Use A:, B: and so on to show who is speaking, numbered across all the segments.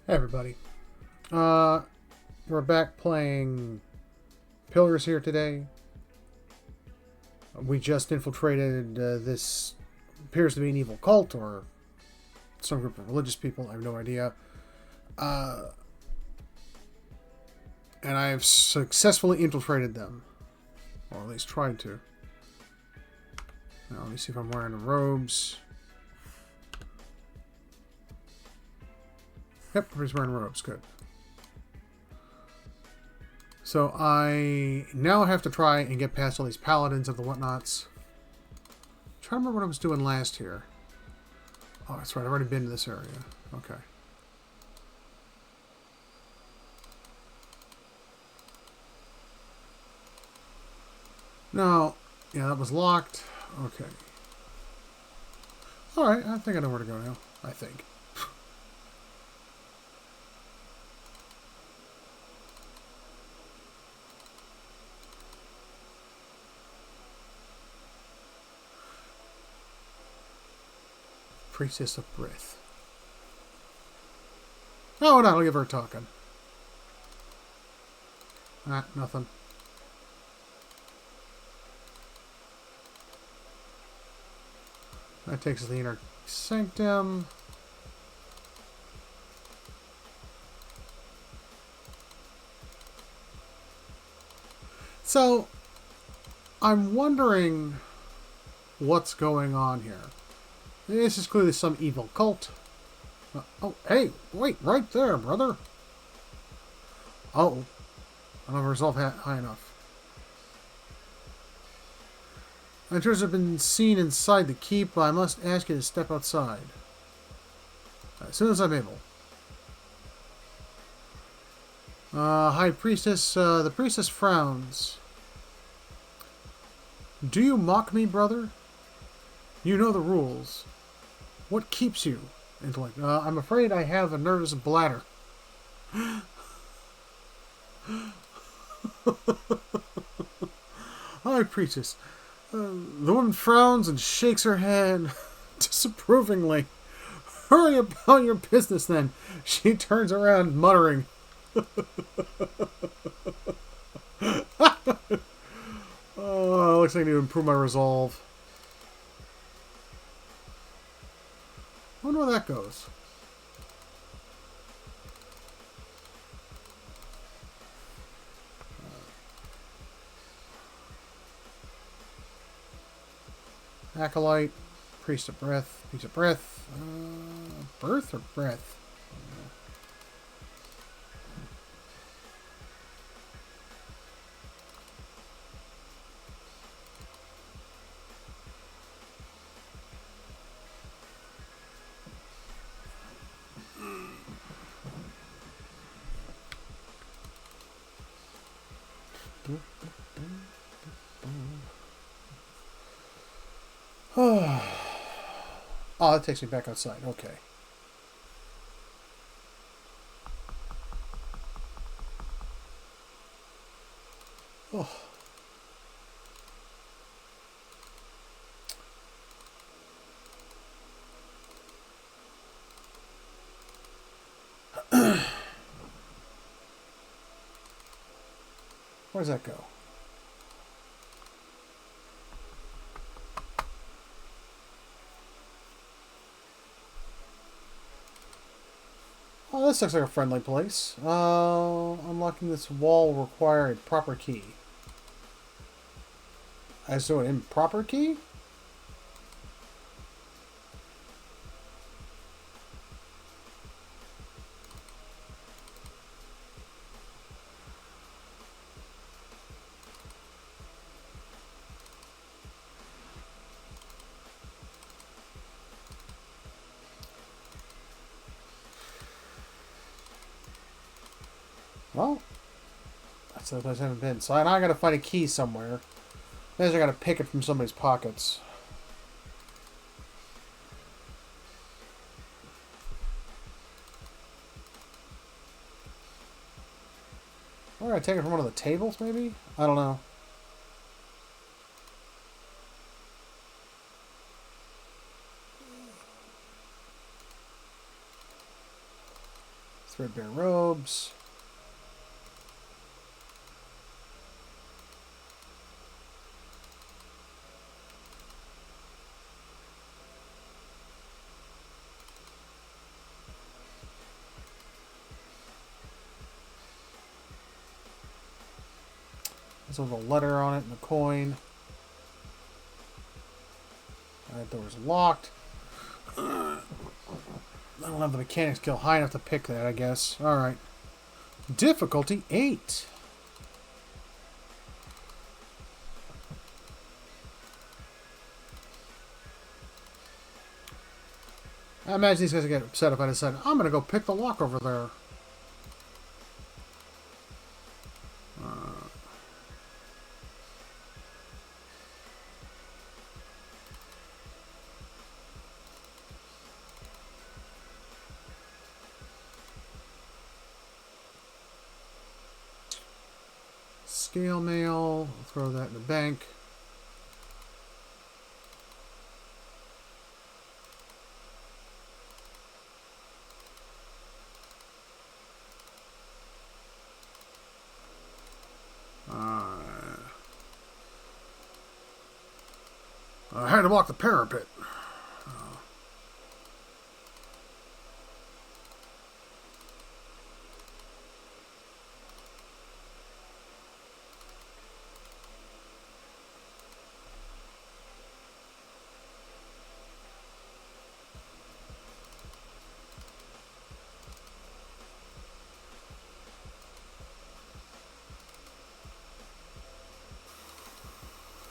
A: Hey everybody. We're back playing Pillars here today. We just infiltrated this appears to be an evil cult or some group of religious people. I have no idea. And I've successfully infiltrated them. Or at least tried to. Now let me see if I'm wearing the robes. Yep, everybody's wearing robes. Good. So I now have to try and get past all these paladins of the whatnots. I'm trying to remember what I was doing last here. Oh, that's right. I've already been to this area. Okay. No. Yeah, that was locked. Okay. Alright, I think I know where to go now. I think. Priestess of Breath. Oh, no, I'll give her a token. Ah, nothing. That takes us to the inner sanctum. So, I'm wondering what's going on here. This is clearly some evil cult. Oh, hey, wait, right there, brother. Oh, I don't have resolve high enough. Intruders have been seen inside the keep, but I must ask you to step outside. As soon as I'm able. High Priestess, the Priestess frowns. Do you mock me, brother? You know the rules. What keeps you? Intellect. I'm afraid I have a nervous bladder. High Priestess. The woman frowns and shakes her head disapprovingly. Hurry about your business, then. She turns around, muttering. Oh, looks like I need to improve my resolve. I wonder where that goes. Acolyte, Priest of Breath, Priest of Breath, Birth or Breath? Oh, that takes me back outside. Okay. Oh. Where does that go? Oh, this looks like a friendly place. Unlocking this wall will require a proper key. As to an improper key? Well, that's the place I haven't been. So now I gotta find a key somewhere. Maybe I gotta pick it from somebody's pockets. Or I take it from one of the tables, maybe? I don't know. Threadbare robes. There's a little letter on it and a coin. That door's locked. I don't have the mechanic skill high enough to pick that, I guess. Alright. Difficulty 8. I imagine these guys would get upset if I decided, I'm going to go pick the lock over there. Scale mail. I'll throw that in the bank. I had to walk the parapet.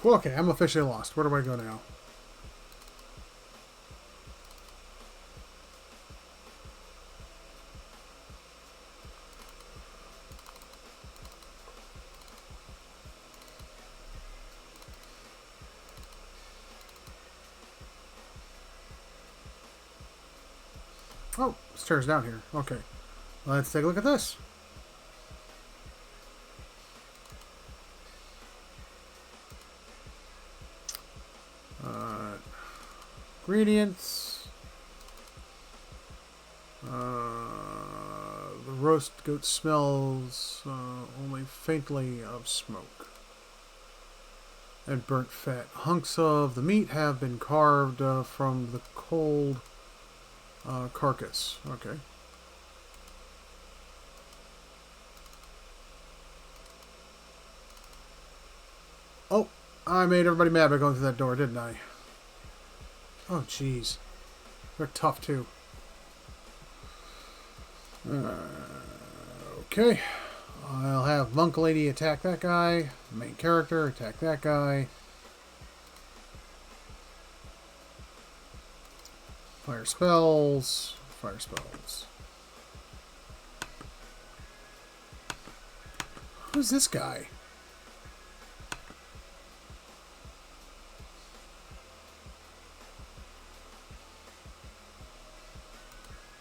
A: Well, okay, I'm officially lost. Where do I go now? Oh, stairs down here. Okay. Let's take a look at this. Ingredients. The roast goat smells only faintly of smoke and burnt fat. Hunks of the meat have been carved from the cold carcass. Okay. Oh, I made everybody mad by going through that door, didn't I? Oh, jeez. They're tough, too. Okay. I'll have Monk Lady attack that guy. Main character attack that guy. Fire spells. Fire spells. Who's this guy?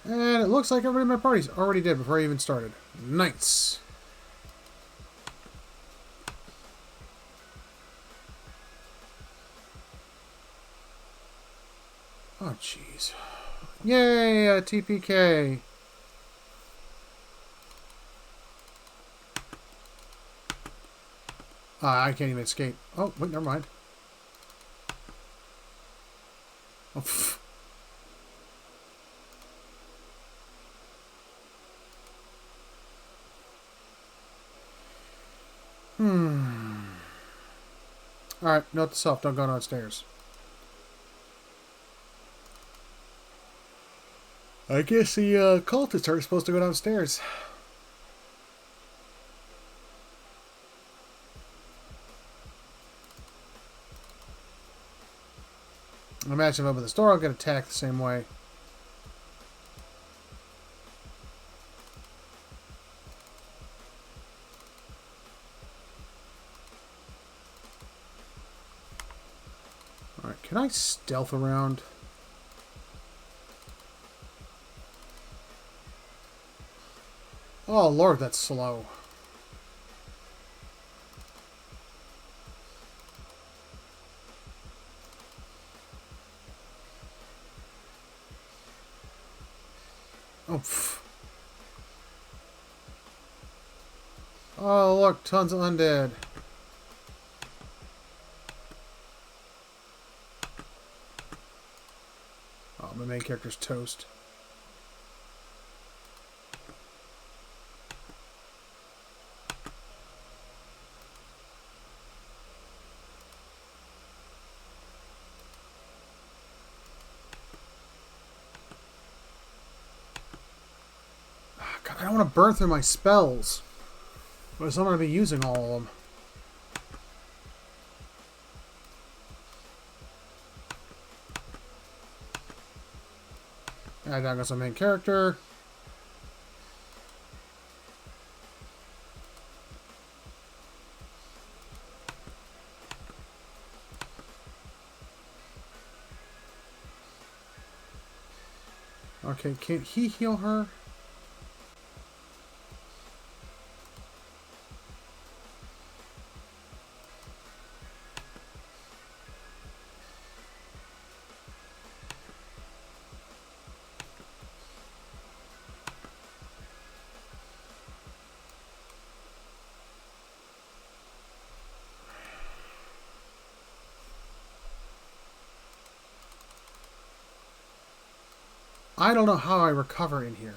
A: And it looks like everybody in my party's already dead before I even started. Nice. Oh, jeez. Yay, a TPK. I can't even escape. Oh, wait, never mind. Oh, pfft. Alright, note to self, don't go downstairs. I guess the cultists are supposed to go downstairs. I imagine if I open the store, I'll get attacked the same way. Alright, can I stealth around? Oh, Lord, that's slow. Oh, pfft. Oh, look, tons of undead. Oh, my main character's toast. God, I don't want to burn through my spells. But I'm going to be using all of them. Alright, down goes my main character. Okay, can't he heal her? I don't know how I recover in here.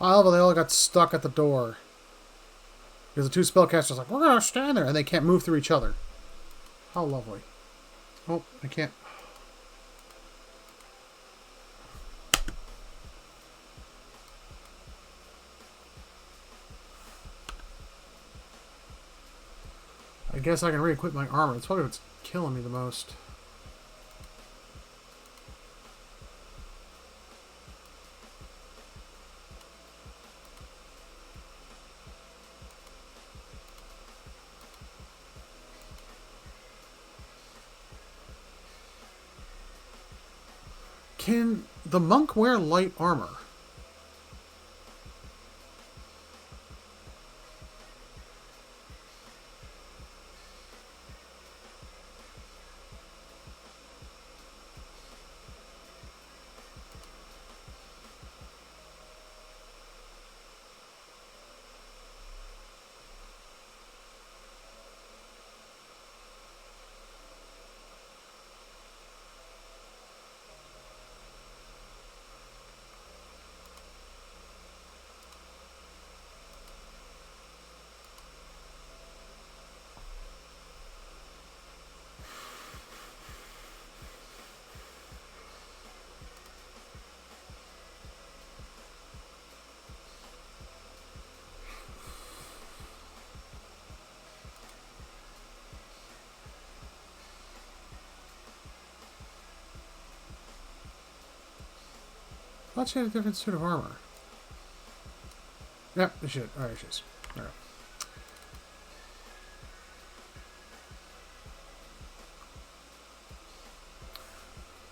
A: Oh, but they all got stuck at the door. Because the two spellcasters are like, we're going to stand there. And they can't move through each other. How lovely. Oh, I can't. I guess I can re-equip my armor. It's probably what's killing me the most. Can the monk wear light armor? I thought she had a different suit of armor. Yep, she should. Alright, she is. Alright.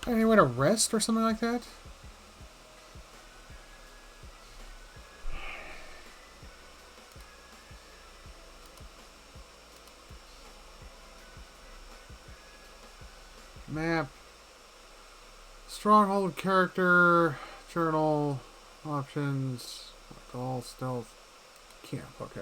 A: Any way to rest or something like that? Map. Stronghold character. Journal. Options. All stealth. Camp. Okay.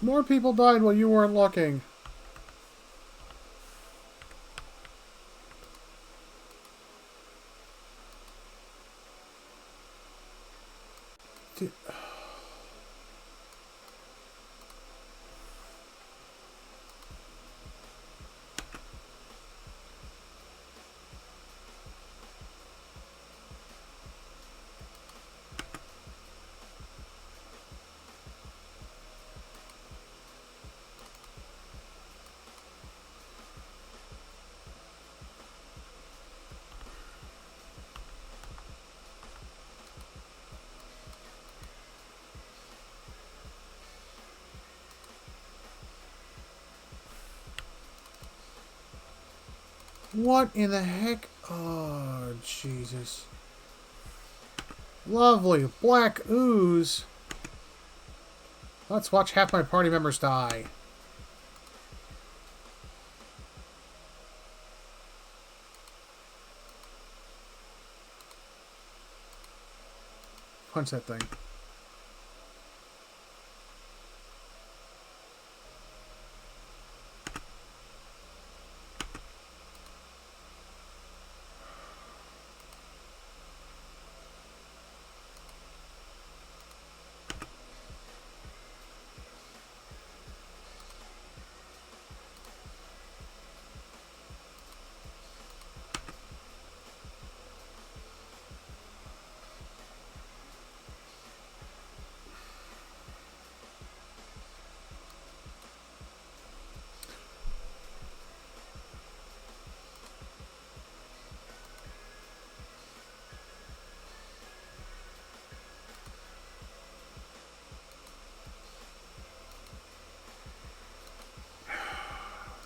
A: More people died while you weren't looking. What in the heck? Oh, Jesus. Lovely. Black ooze. Let's watch half my party members die. Punch that thing.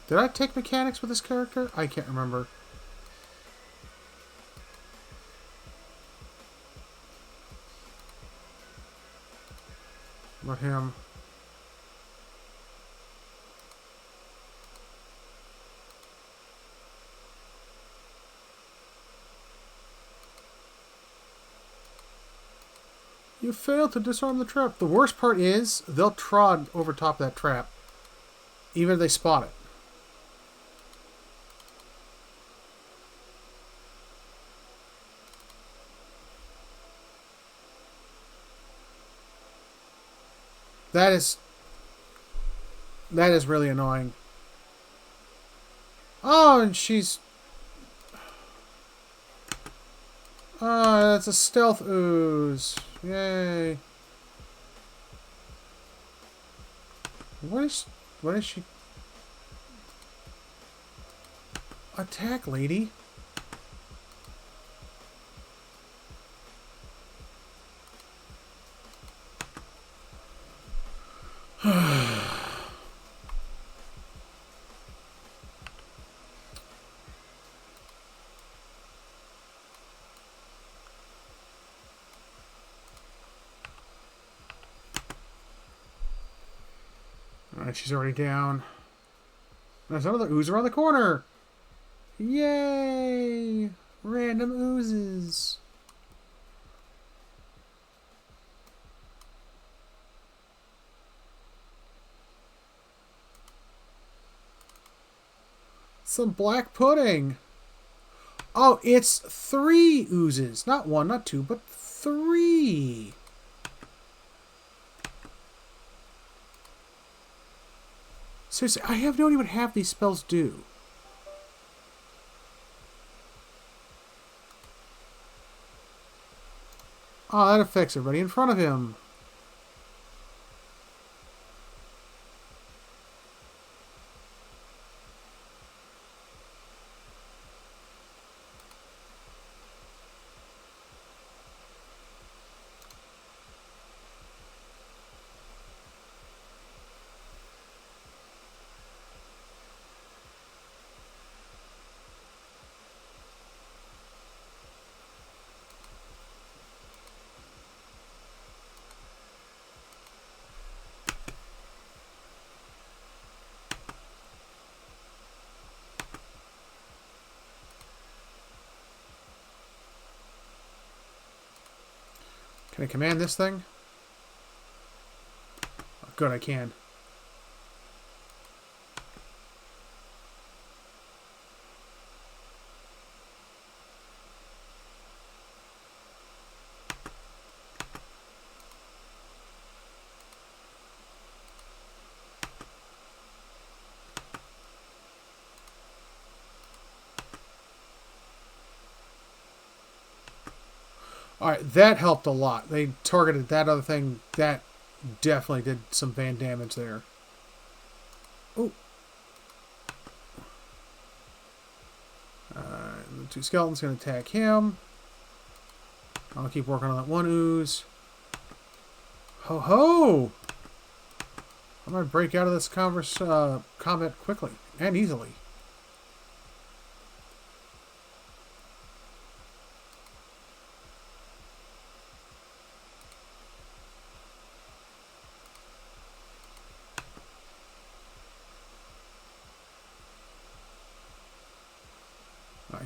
A: Did I take mechanics with this character? I can't remember. Let him. You failed to disarm the trap. The worst part is they'll trod over top of that trap, even if they spot it. That is really annoying. Oh, and she's... Oh, that's a stealth ooze. Yay. What is she? Attack, lady. Alright, she's already down. There's another ooze around the corner! Yay! Random oozes. Some black pudding! Oh, it's 3 oozes. Not 1, not 2, but 3! Seriously, I have no idea what half these spells do. Oh, that affects everybody in front of him. Can I command this thing? Oh, good, I can. Alright, that helped a lot. They targeted that other thing. That definitely did some bad damage there. Oh. The 2 skeletons going to attack him. I'll keep working on that 1 ooze. Ho ho! I'm going to break out of this combat quickly and easily.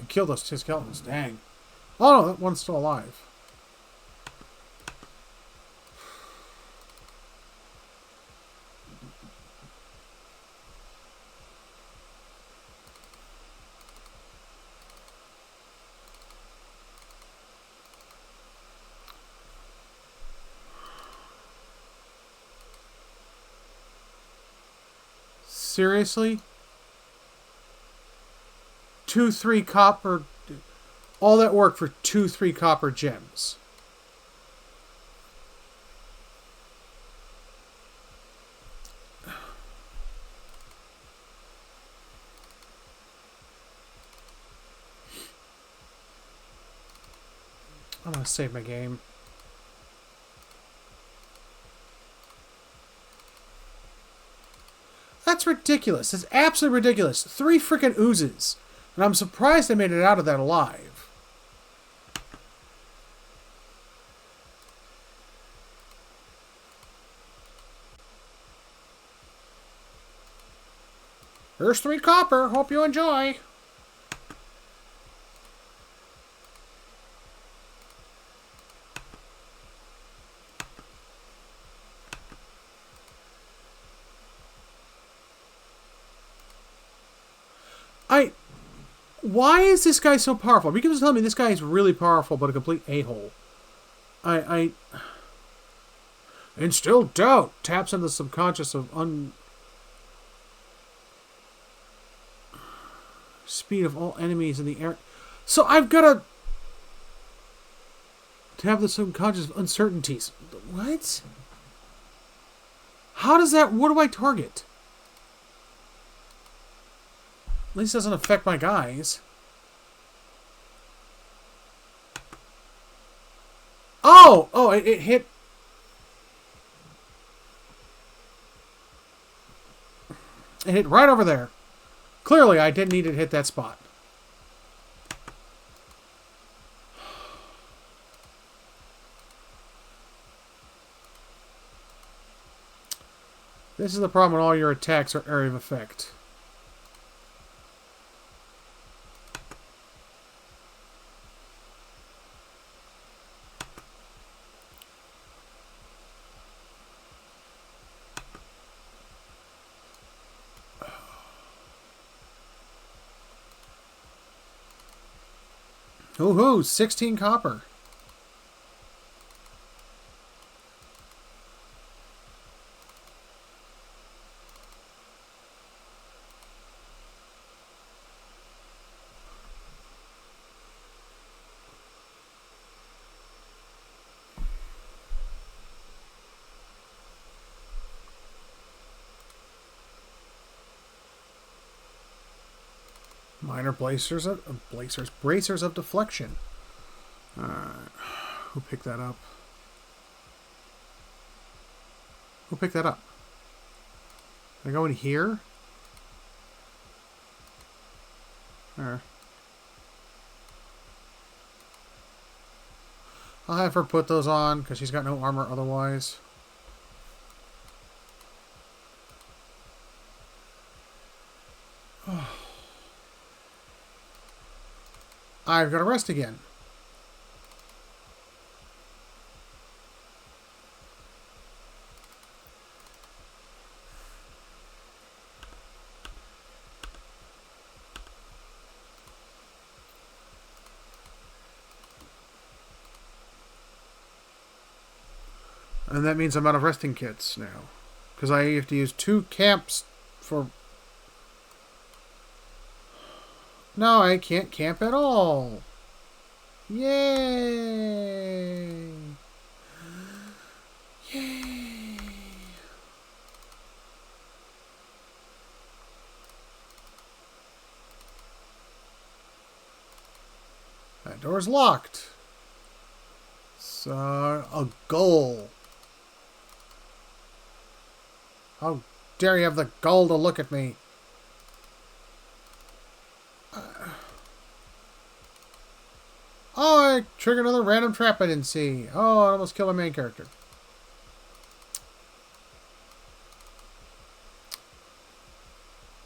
A: kill those two skeletons. Dang. Oh no, that one's still alive. Seriously? 2-3 copper... All that work for 2-3 copper gems. I'm gonna save my game. That's ridiculous. That's absolutely ridiculous. 3 freaking oozes. And I'm surprised I made it out of that alive. Here's 3 copper. Hope you enjoy. Why is this guy so powerful? You can tell me this guy is really powerful, but a complete a-hole. Instill doubt. Taps on the subconscious of speed of all enemies in the air. So I've got to have the subconscious of uncertainties. What? How does that... What do I target? At least it doesn't affect my guys. Oh! Oh, it hit... It hit right over there. Clearly, I didn't need it to hit that spot. This is the problem when all your attacks are area of effect. Woohoo! 16 copper. Minor bracers of deflection. Who picked that up? Who picked that up? Can I go in here? There. I'll have her put those on because she's got no armor otherwise. I've got to rest again. And that means I'm out of resting kits now. Because I have to use 2 camps for... No, I can't camp at all. Yay! Yay! That door's locked. So, a goal. How dare you have the gall to look at me? Oh, I triggered another random trap I didn't see. Oh, I almost killed my main character.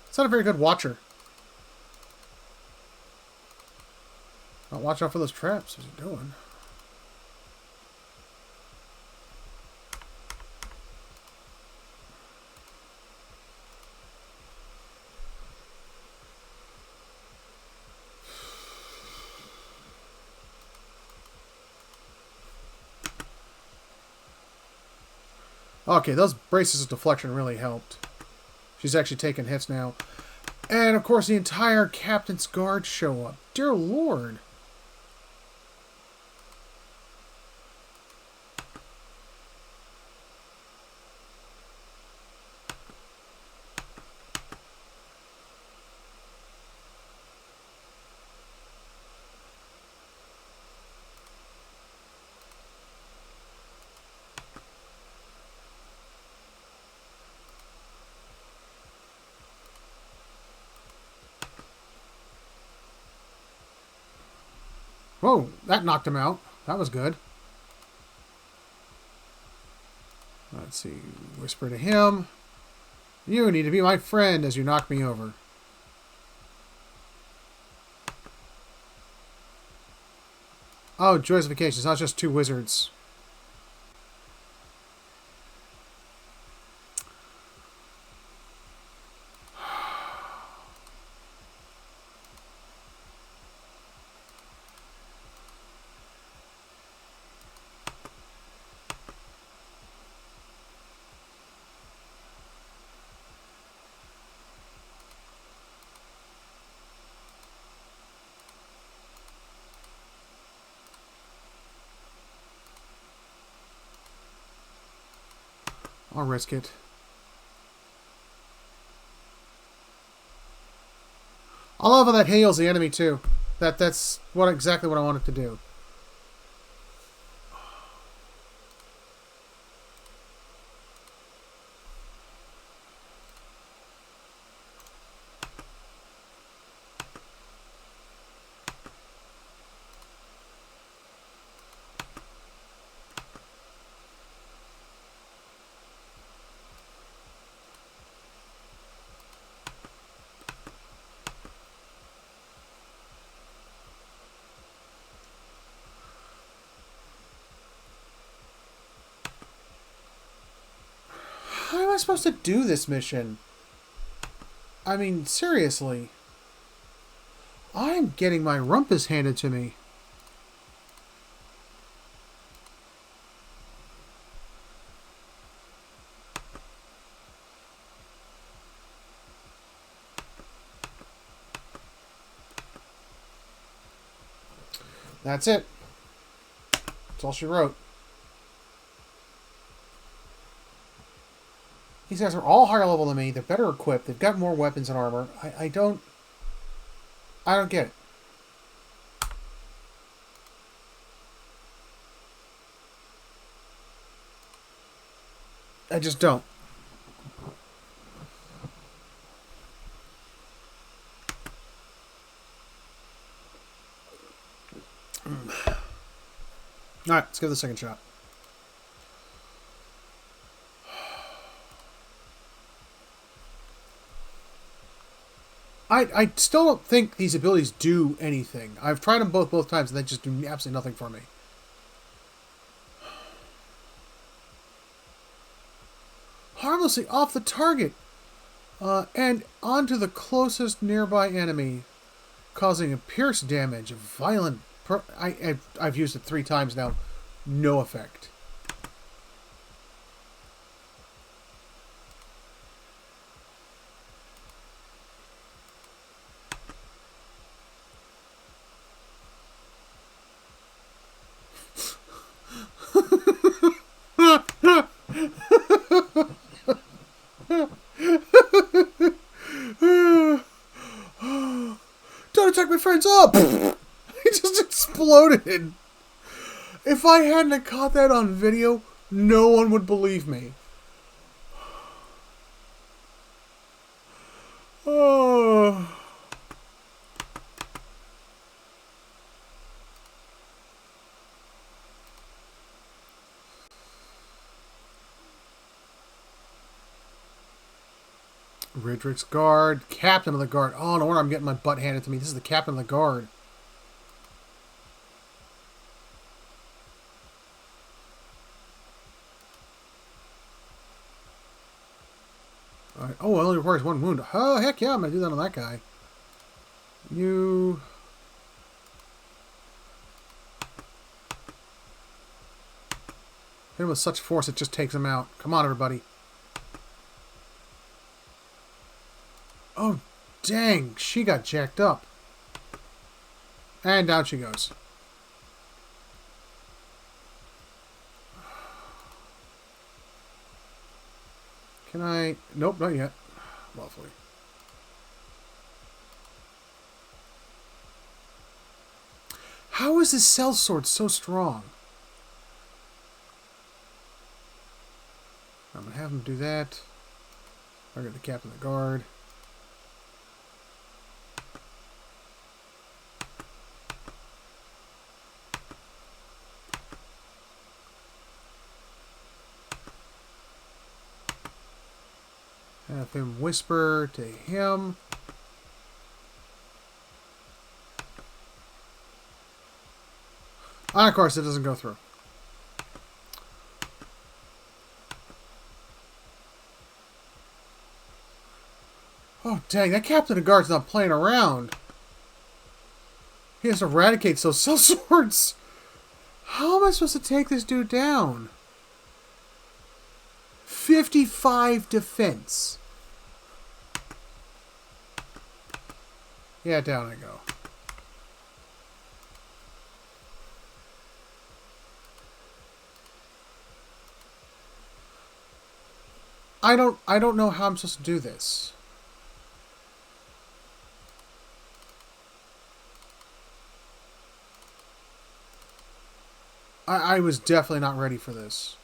A: It's not a very good watcher. Oh, watch out for those traps. What's he doing? Okay, those braces of deflection really helped. She's actually taking hits now. And, of course, the entire Captain's Guard show up. Dear Lord. Whoa, that knocked him out. That was good. Let's see. Whisper to him. You need to be my friend as you knock me over. Oh, Joyous Vacation. It's not just two wizards. I'll risk it. I love how that heals the enemy too. That's exactly what I wanted to do. How am I supposed to do this mission? I mean, seriously. I'm getting my rumpus handed to me. That's it. That's all she wrote. These guys are all higher level than me. They're better equipped. They've got more weapons and armor. I don't get it. I just don't. Alright, let's give it a second shot. I still don't think these abilities do anything. I've tried them both times and they just do absolutely nothing for me. Harmlessly off the target and onto the closest nearby enemy, causing a pierce damage, a violent... I've used it 3 times now. No effect. Don't attack my friends up! It just exploded. If I hadn't caught that on video, no one would believe me. Oh. Ridrick's Guard, Captain of the Guard. Oh, no wonder I'm getting my butt handed to me. This is the Captain of the Guard. Alright. Oh, it only requires 1 wound. Oh, heck yeah, I'm going to do that on that guy. You... hit him with such force it just takes him out. Come on, everybody. Oh, dang. She got jacked up. And down she goes. Can I... Nope, not yet. Lovely. How is his cell sword so strong? I'm going to have him do that. Target the captain of the guard. Have him whisper to him. And of course, it doesn't go through. Oh, dang. That captain of guard's not playing around. He has to eradicate those cell swords. How am I supposed to take this dude down? 55 defense. Yeah, down I go. I don't know how I'm supposed to do this. I was definitely not ready for this.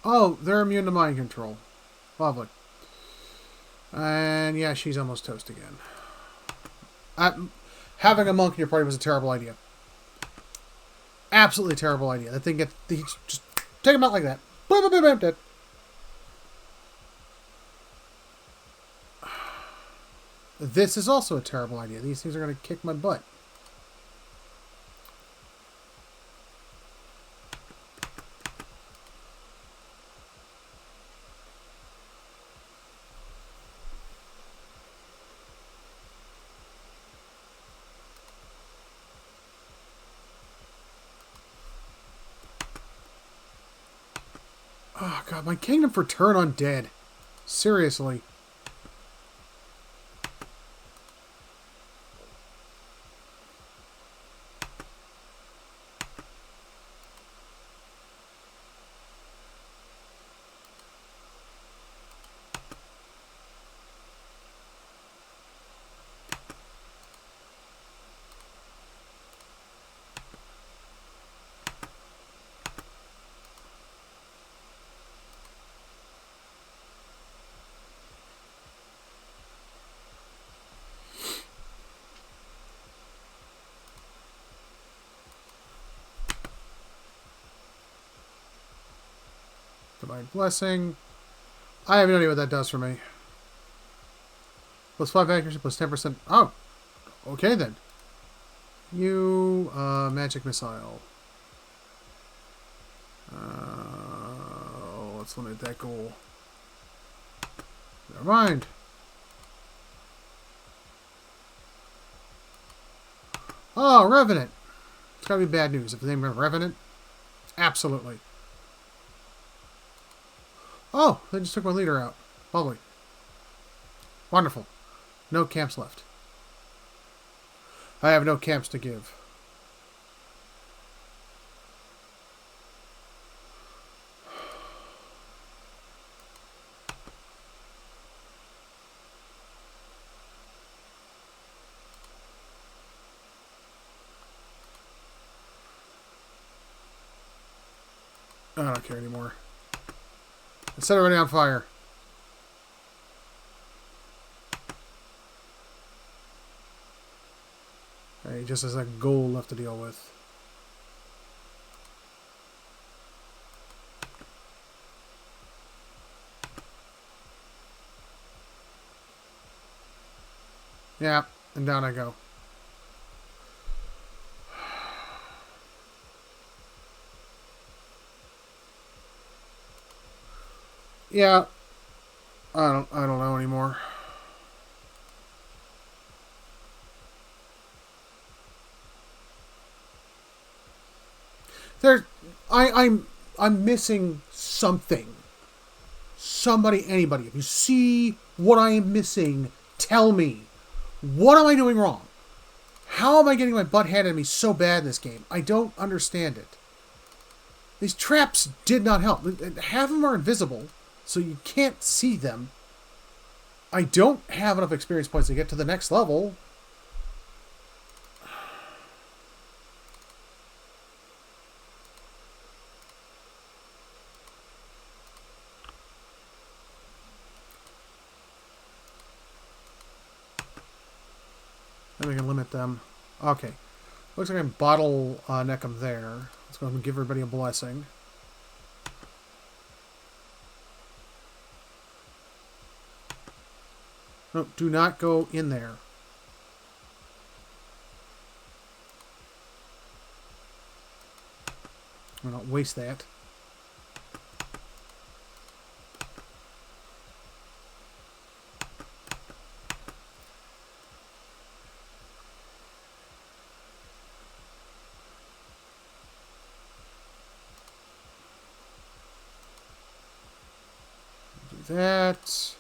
A: Oh, they're immune to mind control. Lovely. And yeah, she's almost toast again. Having a monk in your party was a terrible idea. Absolutely terrible idea. That thing gets... just take him out like that. Boom, boom, boom, boom, dead. This is also a terrible idea. These things are going to kick my butt. Oh, God. My kingdom for turn undead. Seriously. Divine Blessing. I have no idea what that does for me. Plus 5 accuracy, plus 10%. Oh, okay then. You, magic missile. Let's limit that goal. Never mind. Oh, Revenant. It's gotta be bad news if the name of Revenant. Absolutely. Oh, they just took my leader out. Lovely. Wonderful. No camps left. I have no camps to give. I don't care anymore. Let's set everybody on fire. He just has that goal left to deal with. Yeah, and down I go. Yeah, I don't know anymore. There, I'm missing something. Somebody, anybody, if you see what I am missing, tell me. What am I doing wrong? How am I getting my butt handed to me so bad in this game? I don't understand it. These traps did not help. Half of them are invisible, so you can't see them. I don't have enough experience points to get to the next level. Then we can limit them. Okay. Looks like I can bottle neck them there. Let's go ahead and give everybody a blessing. No, do not go in there. I'm not waste that. Do that.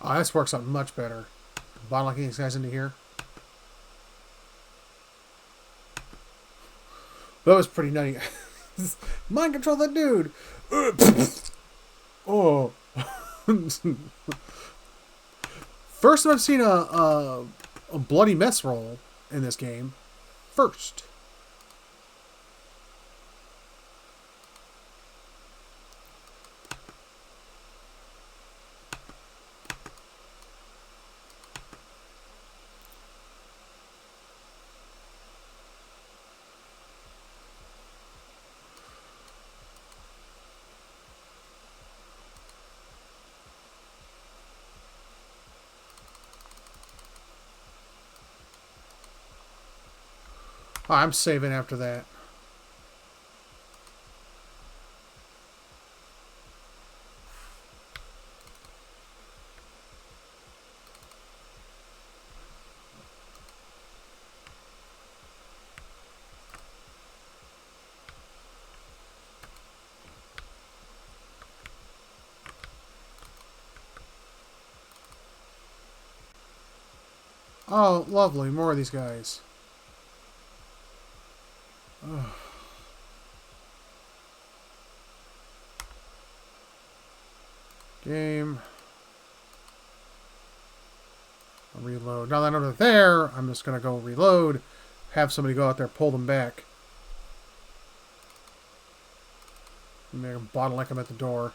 A: Oh, this works out much better. Bottling these guys into here. That was pretty nutty. Mind control the dude. Oh. First time I've seen a bloody mess roll in this game. First. Oh, I'm saving after that. Oh, lovely. More of these guys. Ugh. Game. I'll reload. Now that I'm there, I'm just going to go reload. Have somebody go out there, pull them back. Make them bottleneck them at the door.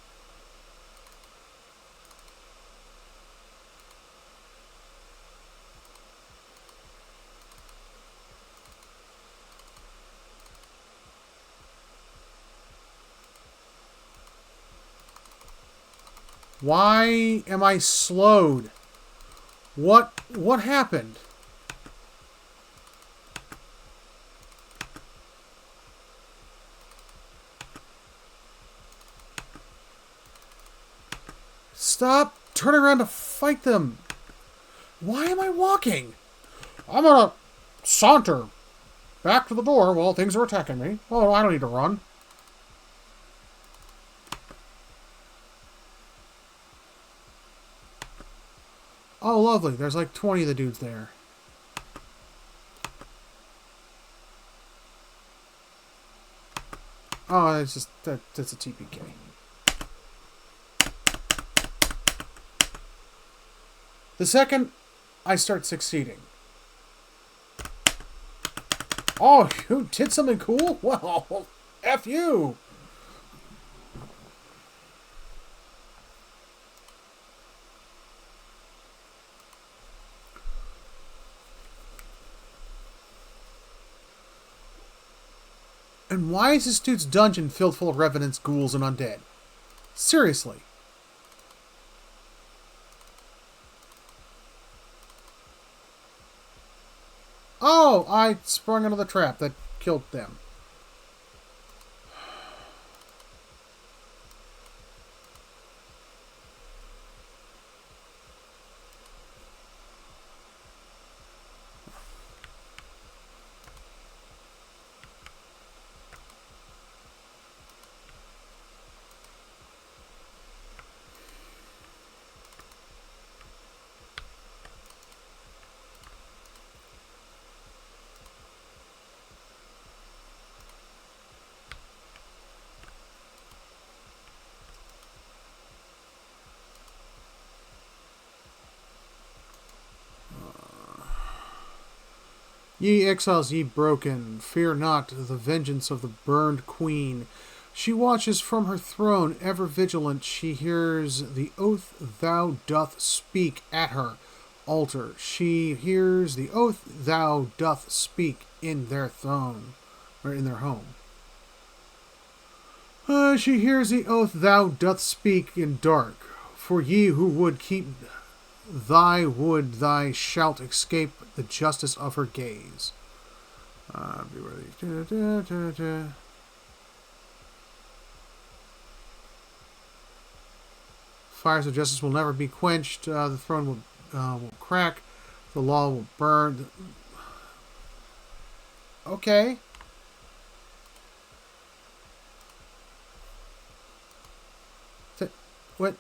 A: Why am I slowed? What happened? Stop turning around to fight them. Why am I walking? I'm gonna saunter back to the door while things are attacking me. Oh, I don't need to run. Oh, lovely. There's like 20 of the dudes there. Oh, it's just that's a TPK. The second I start succeeding. Oh, you did something cool? Well, F you! And why is this dude's dungeon filled full of revenants, ghouls, and undead? Seriously. Oh, I sprung into the trap that killed them. Ye exiles, ye broken, fear not the vengeance of the burned queen. She watches from her throne, ever vigilant. She hears the oath thou doth speak at her altar. She hears the oath thou doth speak in their throne, or in their home. She hears the oath thou doth speak in dark. For ye who would keep thy wood, thy shalt escape the justice of her gaze. Be ready. Fires of justice will never be quenched. The throne will crack. The law will burn. Okay. What?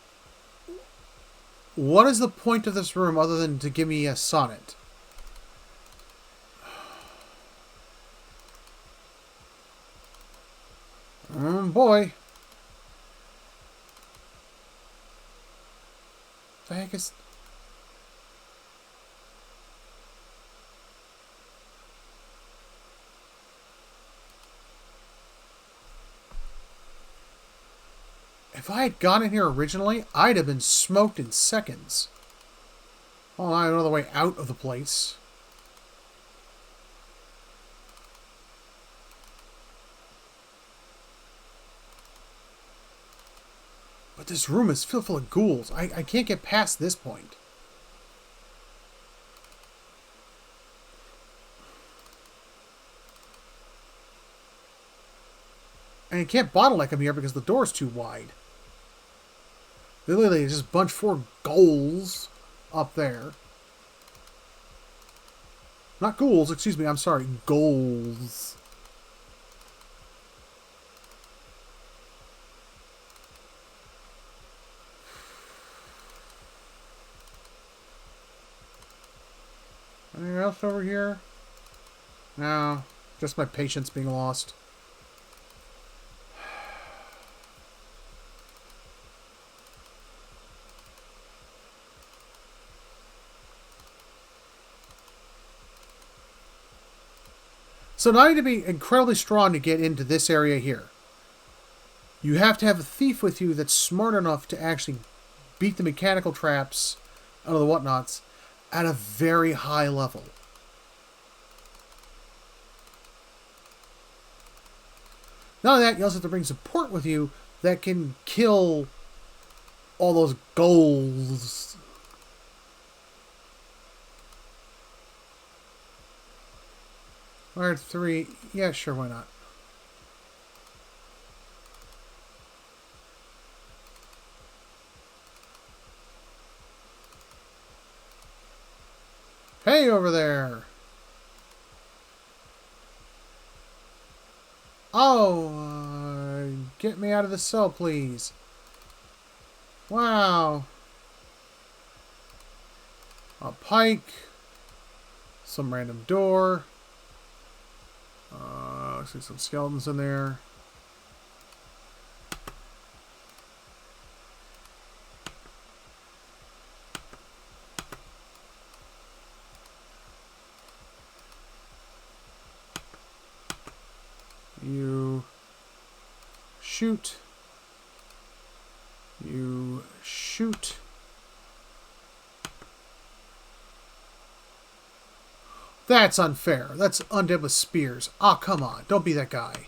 A: What is the point of this room other than to give me a sonnet? Boy. The heck is... If I had gone in here originally, I'd have been smoked in seconds. Oh, I have another way out of the place. But this room is filled full of ghouls. I can't get past this point. And you can't bottleneck them here because the door's too wide. Literally, just bunch 4 ghouls up there. Not ghouls, excuse me, I'm sorry. Ghouls. Anything else over here? No, just my patience being lost. So now you need to be incredibly strong to get into this area here. You have to have a thief with you that's smart enough to actually beat the mechanical traps out of the whatnots at a very high level. Not only that, you also have to bring support with you that can kill all those ghouls. Wired 3. Yeah, sure, why not? Hey, over there! Oh, get me out of the cell, please. Wow. A pike. Some random door. I see some skeletons in there. You shoot. You shoot. That's unfair. That's undead with spears. Ah, come on. Don't be that guy.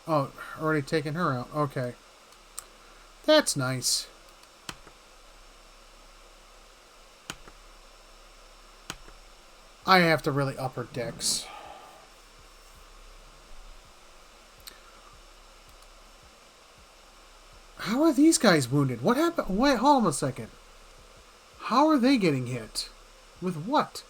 A: Oh, already taken her out. Okay. That's nice. I have to really up her dex. How are these guys wounded? What happened? Wait, hold on a second. How are they getting hit? With what?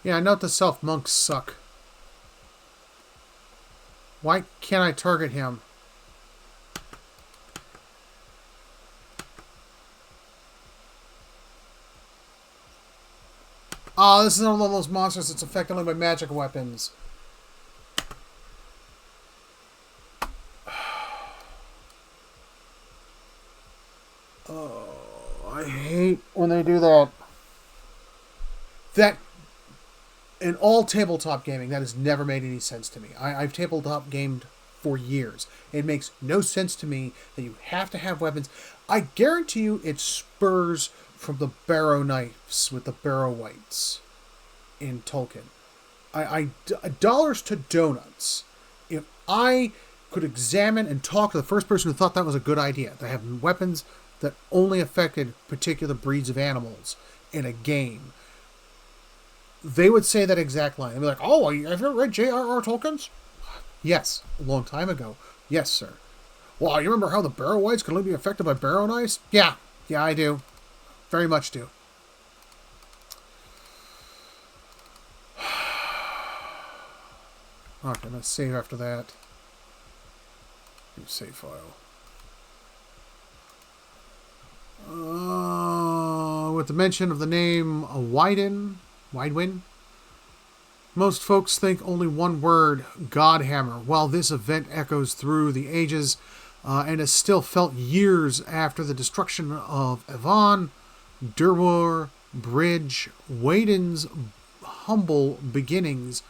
A: Yeah, note to self, monks suck. Why can't I target him? Oh, this is one of those monsters that's affected only by magic weapons. Oh, I hate when they do that. That, in all tabletop gaming, that has never made any sense to me. I've tabletop gamed for years. It makes no sense to me that you have to have weapons. I guarantee you it spurs from the barrow knives with the barrow whites in Tolkien. Dollars to donuts. If I could examine and talk to the first person who thought that was a good idea, to have weapons that only affected particular breeds of animals in a game, they would say that exact line. They'd be like, oh, have you ever read J.R.R. Tolkien's? Yes, a long time ago. Yes, sir. Well, you remember how the barrow whites could only be affected by barrow knives? Yeah, I do. Very much do. Okay, let's save after that. New save file. With the mention of the name Widewin, most folks think only one word, Godhammer, while this event echoes through the ages and is still felt years after the destruction of Avon, Durwar, Bridge, Waden's humble beginnings.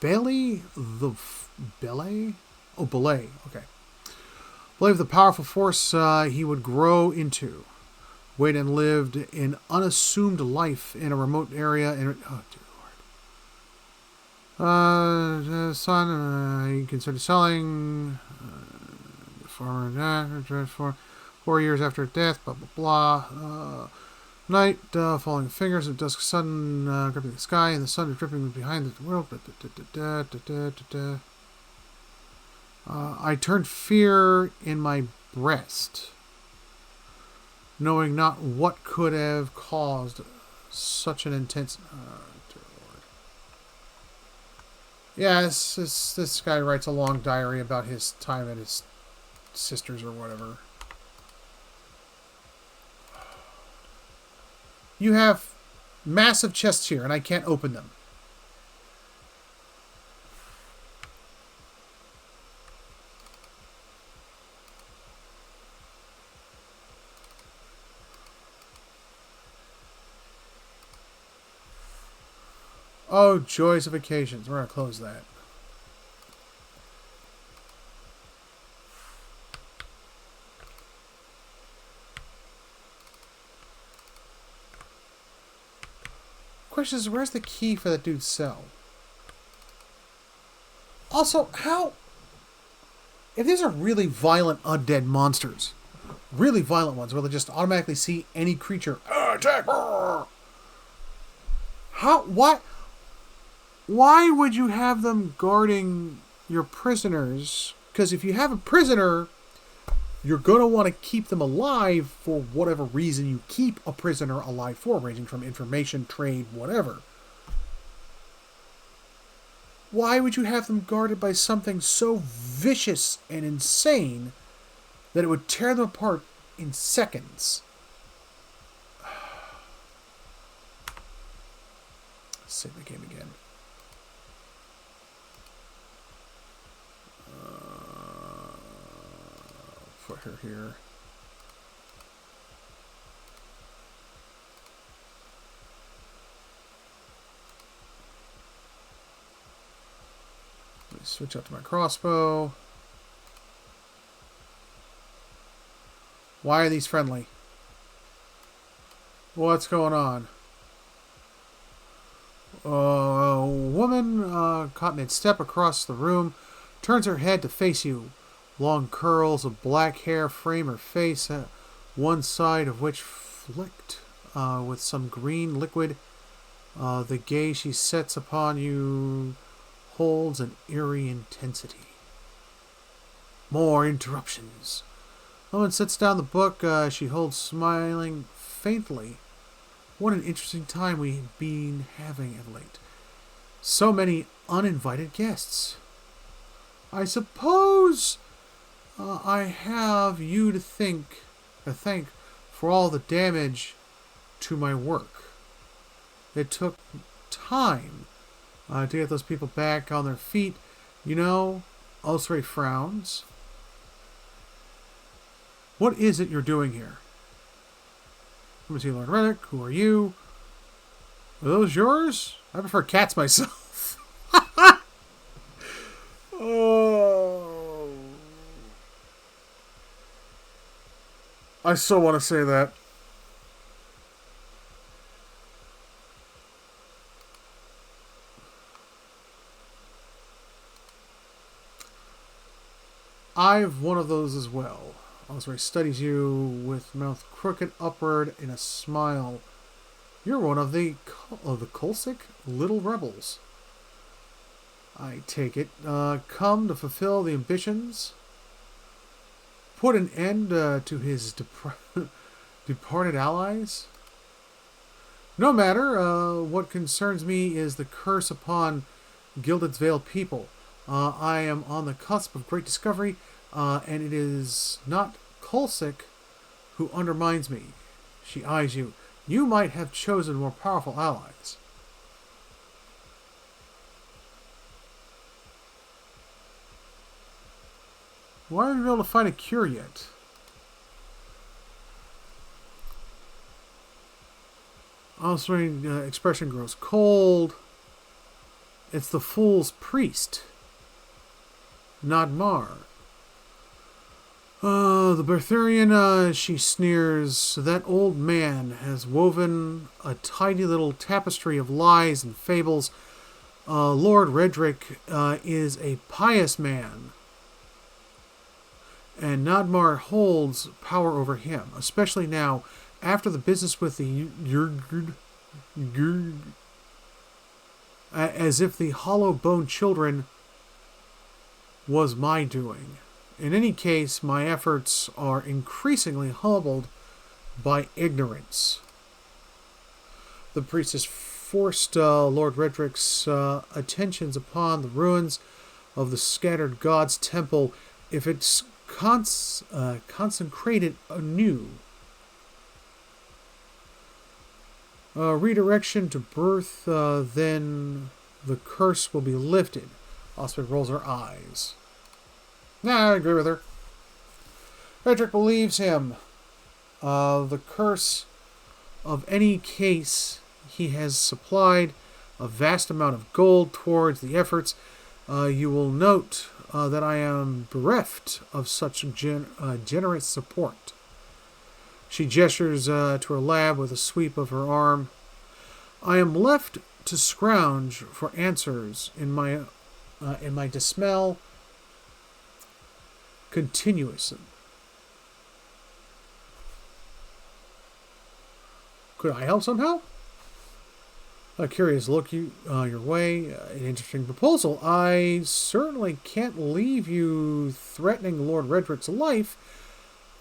A: Belay? Oh, Belay. Okay. Believe the powerful force he would grow into. Waden lived an unassumed life in a remote area. Oh, dear Lord. Son, he considered selling. For 4 years after death, blah, blah, blah. Night, falling fingers of dusk sun gripping the sky, and the sun is dripping behind the world. I turned fear in my breast, knowing not what could have caused such an intense... dear Lord. Yeah, this guy writes a long diary about his time at his sister's or whatever. You have massive chests here, and I can't open them. Oh, joys of occasions. We're going to close that. Question is, where's the key for that dude's cell? Also, how... If these are really violent undead monsters, really violent ones, where they just automatically see any creature, attack! How... Why would you have them guarding your prisoners? Because if you have a prisoner, you're going to want to keep them alive for whatever reason you keep a prisoner alive for, ranging from information, trade, whatever. Why would you have them guarded by something so vicious and insane that it would tear them apart in seconds? Save the game again. Put her here. Let me switch up to my crossbow. Why are these friendly? What's going on? A woman caught mid-step across the room turns her head to face you. Long curls of black hair frame her face, one side of which flecked with some green liquid. The gaze she sets upon you holds an eerie intensity. More interruptions. Woman sets down the book she holds, smiling faintly. What an interesting time we've been having of late. So many uninvited guests. I suppose I have you to thank for all the damage to my work. It took time to get those people back on their feet. You know, Osray frowns. What is it you're doing here? Let me see, Lord Reddick. Who are you? Are those yours? I prefer cats myself. Oh. I so want to say that. I've one of those as well. Osray studies you with mouth crooked upward in a smile. You're one of the Kulsik little rebels. I take it. Come to fulfill the ambitions. Put an end to his departed allies. No matter. What concerns me is the curse upon Gilded's Veiled people. I am on the cusp of great discovery, and it is not Kulsik who undermines me. She eyes you. You might have chosen more powerful allies. Why haven't you been able to find a cure yet? Oswald's expression grows cold. It's the fool's priest. Nadmar. The Berthurian, she sneers. That old man has woven a tidy little tapestry of lies and fables. Lord Redrick is a pious man. And Nadmar holds power over him, especially now, after the business with the Yurgurd, as if the hollow-boned children was my doing. In any case, my efforts are increasingly humbled by ignorance. The priestess forced Lord Redrick's attentions upon the ruins of the scattered gods' temple. If it's consecrated anew, redirection to birth, then the curse will be lifted. Osmond rolls her eyes. Nah, I agree with her. Redrick believes him. The curse of any case he has supplied a vast amount of gold towards the efforts. You will note that I am bereft of such generous support. She gestures to her lab with a sweep of her arm. I am left to scrounge for answers in my dismal continuous. Could I help somehow? A curious look your way. An interesting proposal. I certainly can't leave you threatening Lord Redrick's life.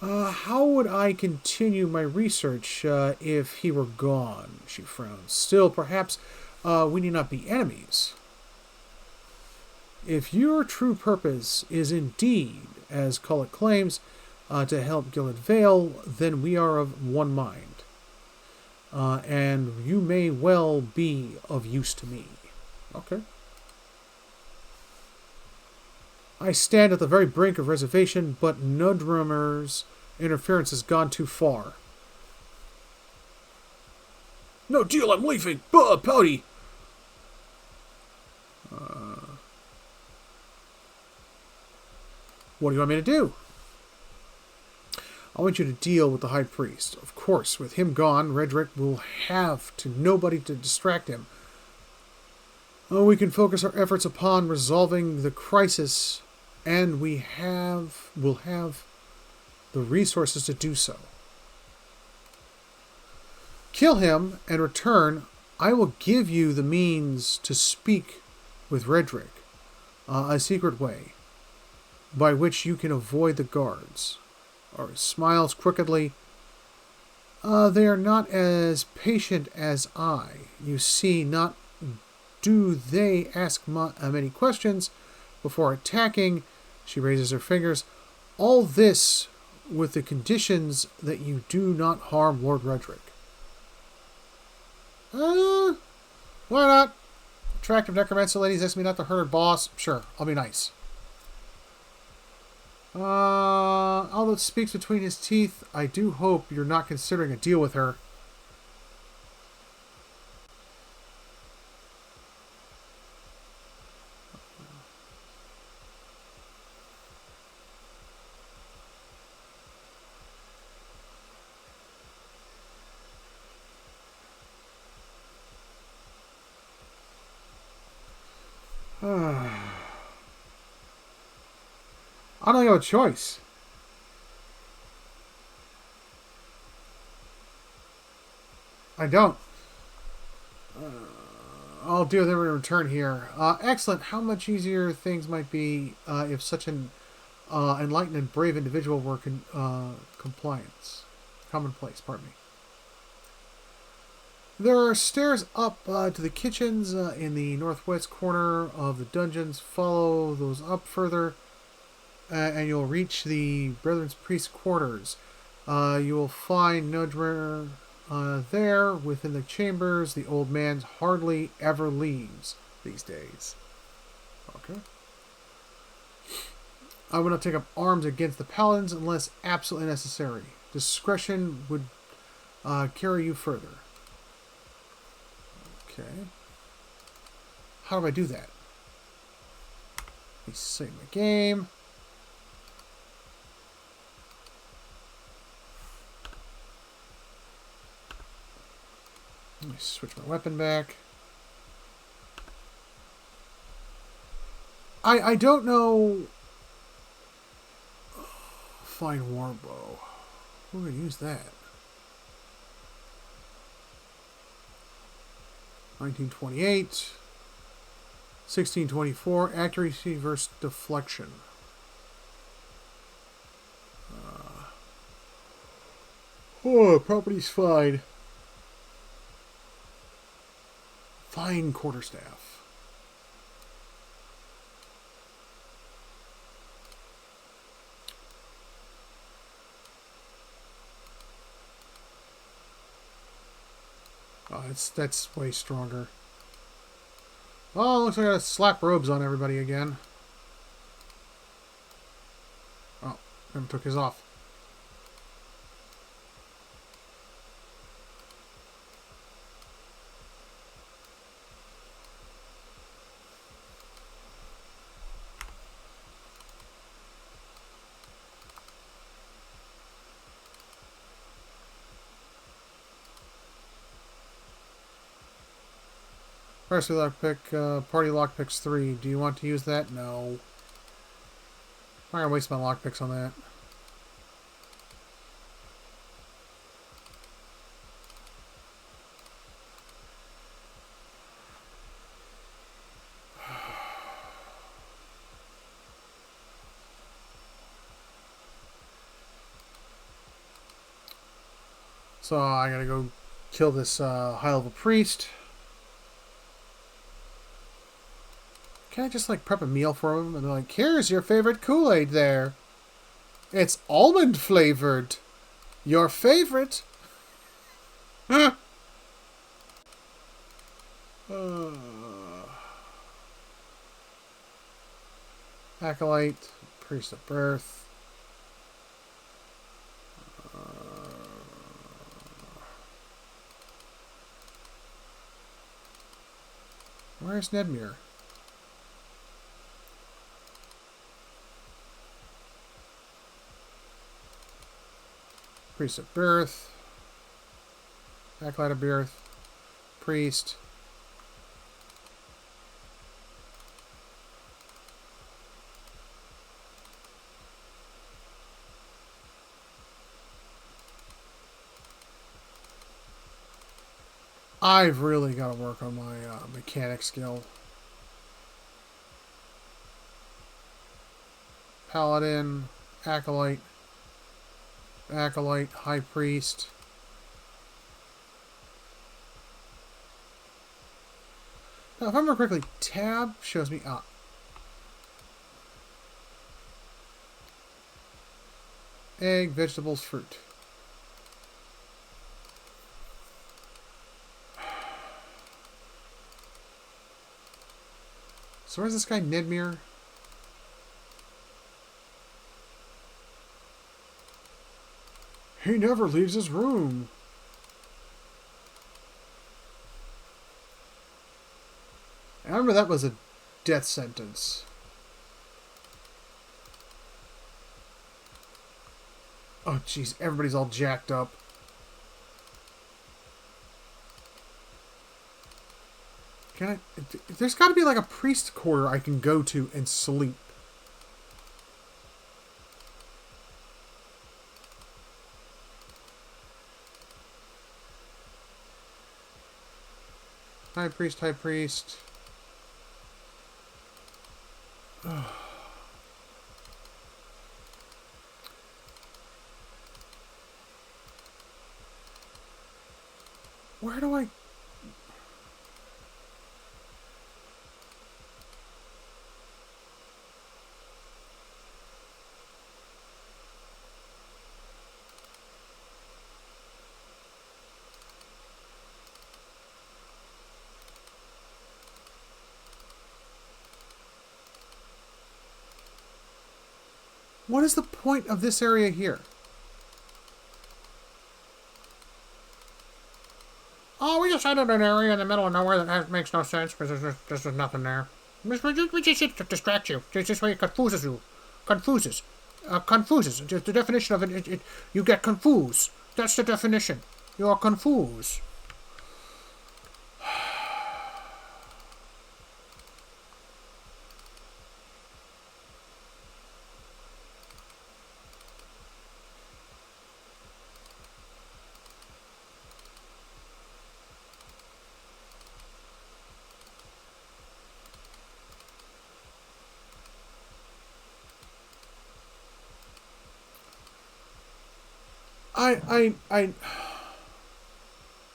A: How would I continue my research if he were gone? She frowned. Still, perhaps we need not be enemies. If your true purpose is indeed, as Cullet claims, to help Gillett Vale, then we are of one mind. And you may well be of use to me. Okay. I stand at the very brink of reservation, but Nudrummer's interference has gone too far. No deal, I'm leaving. Pouty. What do you want me to do? I want you to deal with the High Priest. Of course, with him gone, Redrick will have nobody to distract him. We can focus our efforts upon resolving the crisis, and will have the resources to do so. Kill him, and return. I will give you the means to speak with Redrick, a secret way, by which you can avoid the guards. Or smiles crookedly. They are not as patient as I. You see, not do they ask many questions before attacking. She raises her fingers. All this with the conditions that you do not harm Lord Redrick. Why not? Attractive necromancer ladies ask me not to hurt her boss. Sure, I'll be nice. Although it speaks between his teeth, I do hope you're not considering a deal with her. I don't have a choice. I don't. I'll deal with them in return here. Excellent. How much easier things might be if such an enlightened and brave individual were commonplace. Pardon me. There are stairs up to the kitchens in the northwest corner of the dungeons. Follow those up further, and you'll reach the Brethren's Priest quarters. You will find Nudrer there within the chambers. The old man hardly ever leaves these days. Okay. I will not take up arms against the paladins unless absolutely necessary. Discretion would carry you further. Okay. How do I do that? Let me save my game. Let me switch my weapon back. I don't know. Fine warbow. We're going to use that. 1928. 1624. Accuracy versus deflection. Property's fine. Fine quarterstaff. Oh, that's way stronger. Oh, looks like I gotta slap robes on everybody again. Oh, never took his off. Varsity lockpick, party lockpicks 3. Do you want to use that? No. I'm not gonna waste my lockpicks on that. So I gotta go kill this high-level priest. Can I just like prep a meal for him? And they're like, here's your favorite Kool-Aid there. It's almond flavored. Your favorite. Acolyte, priest of birth. Where's Nedmir? Priest of birth. Acolyte of birth. Priest. I've really got to work on my mechanic skill. Paladin, Acolyte, Acolyte, High Priest. Now, if I remember correctly, tab shows me up. Egg, vegetables, fruit. So where's this guy, Nedmir? He never leaves his room. I remember that was a death sentence. Oh, jeez, everybody's all jacked up. Can I... There's got to be like a priest quarter I can go to and sleep. High priest, high priest. Where do I... What is the point of this area here? Oh, we just entered an area in the middle of nowhere that makes no sense because there's just nothing there. We just need to distract you. This way it confuses you. Confuses. Confuses. The definition of it, you get confused. That's the definition. You are confused.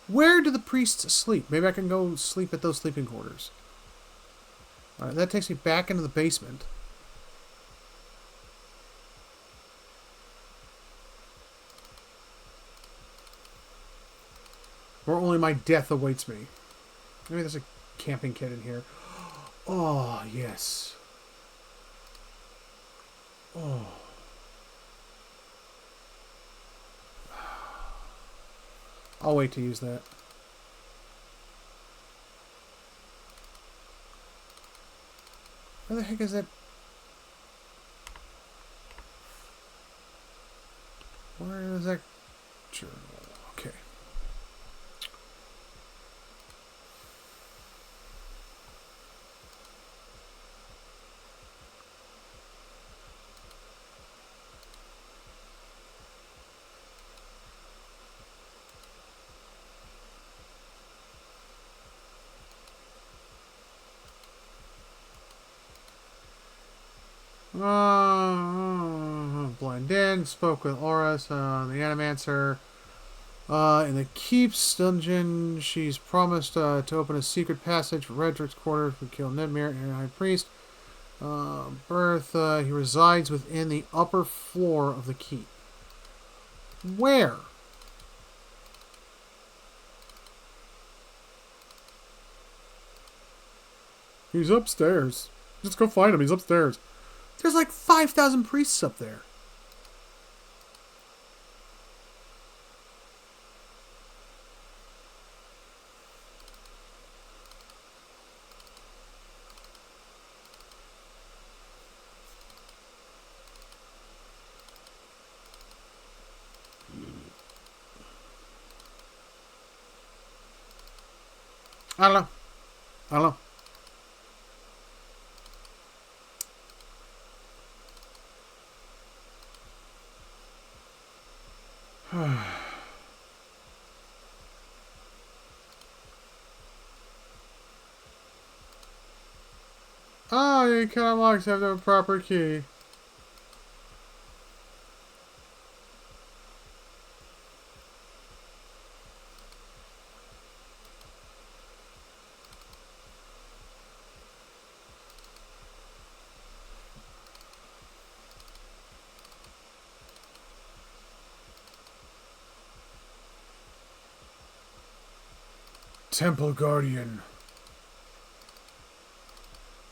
A: Where do the priests sleep? Maybe I can go sleep at those sleeping quarters. Alright, that takes me back into the basement. Where only my death awaits me. Maybe there's a camping kit in here. Oh, yes. Oh. I'll wait to use that. Where the heck is that? Where is that journal? Okay. Blend in. Spoke with Oris, the Animancer. In the Keeps dungeon, she's promised to open a secret passage for Redrick's quarters to kill Nedmir and High Priest. Birth, he resides within the upper floor of the keep. Where? He's upstairs. Just go find him. He's upstairs. There's like 5,000 priests up there. I don't know. I don't know. Oh, you can unlock have the proper key. Temple Guardian.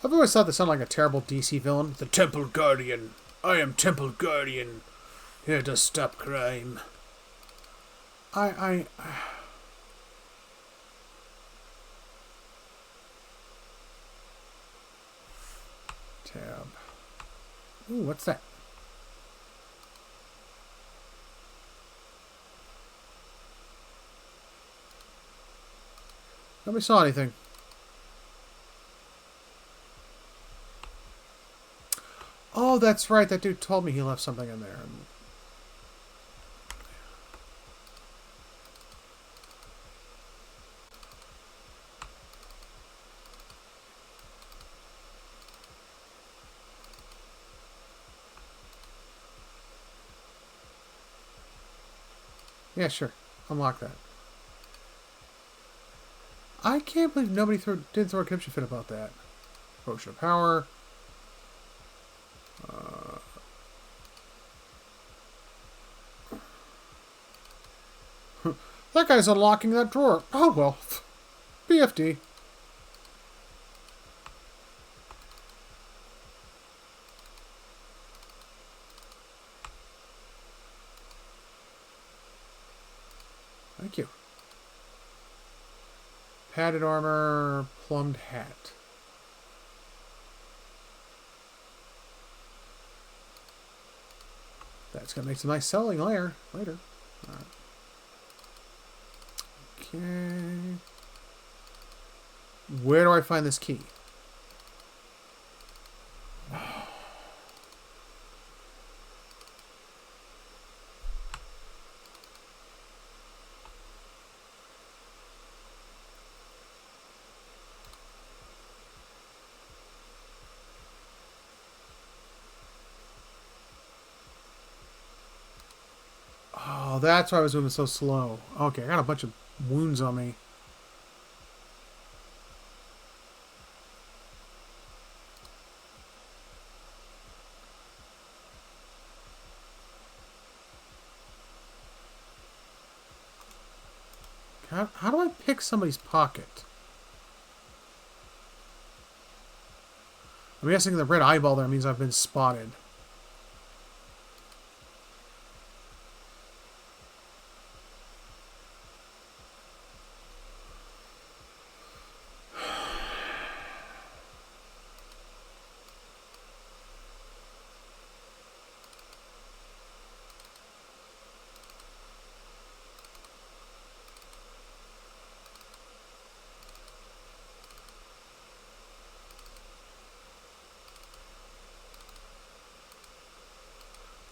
A: I've always thought this sounded like a terrible DC villain. The Temple Guardian. I am Temple Guardian. Here to stop crime. Tab. Ooh, what's that? Nobody saw anything. Oh, that's right. That dude told me he left something in there. Yeah, sure. Unlock that. I can't believe nobody didn't throw a conniption fit about that. Potion of Power. That guy's unlocking that drawer. Oh, well. BFD. Thank you. Padded armor, plumbed hat. That's going to make some nice selling later. All right. Okay. Where do I find this key? Oh, that's why I was moving so slow. Okay, I got a bunch of wounds on me. How do I pick somebody's pocket? I'm guessing the red eyeball there means I've been spotted.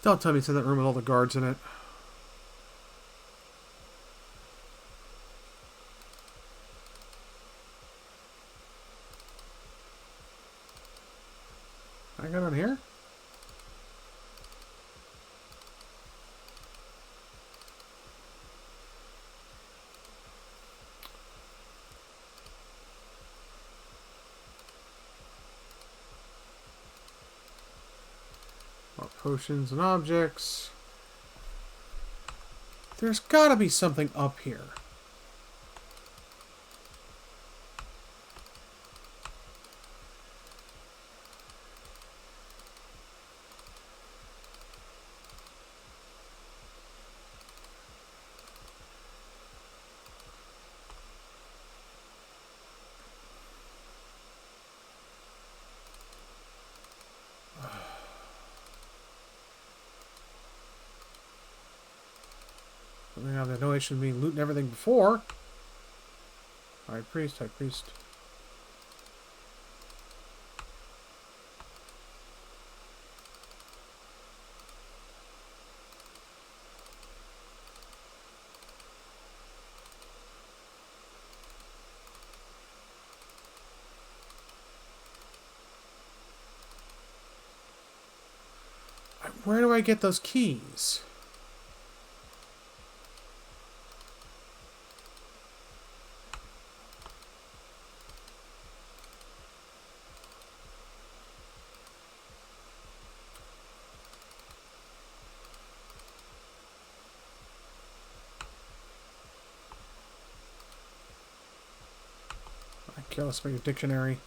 A: Don't tell me it's in that room with all the guards in it. I got on here? Potions and objects. There's gotta be something up here. I have no issue with me looting everything before. High priest, high priest. Where do I get those keys? Okay, let's make a dictionary.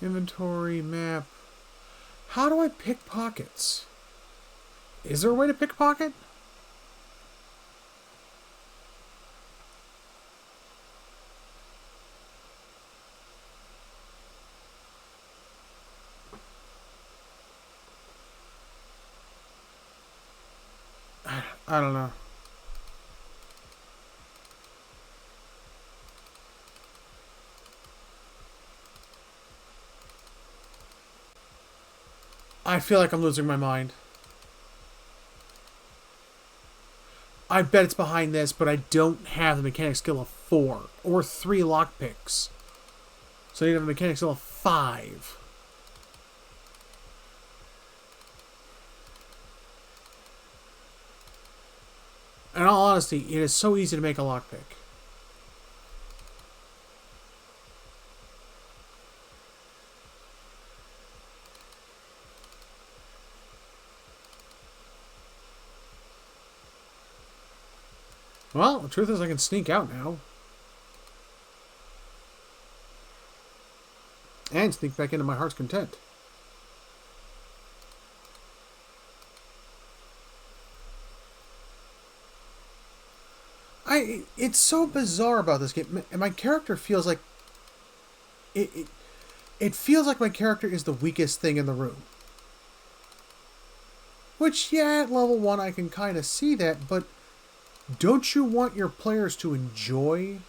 A: Inventory, map. How do I pick pockets? Is there a way to pickpocket? I don't know. I feel like I'm losing my mind. I bet it's behind this, but I don't have the mechanic skill of 4 or 3 lockpicks. So I need to have a mechanic skill of 5. In all honesty, it is so easy to make a lockpick. Well, the truth is I can sneak out now. And sneak back into my heart's content. It's so bizarre about this game. My character feels like... It feels like my character is the weakest thing in the room. Which, yeah, at level 1 I can kind of see that, but... Don't you want your players to enjoy?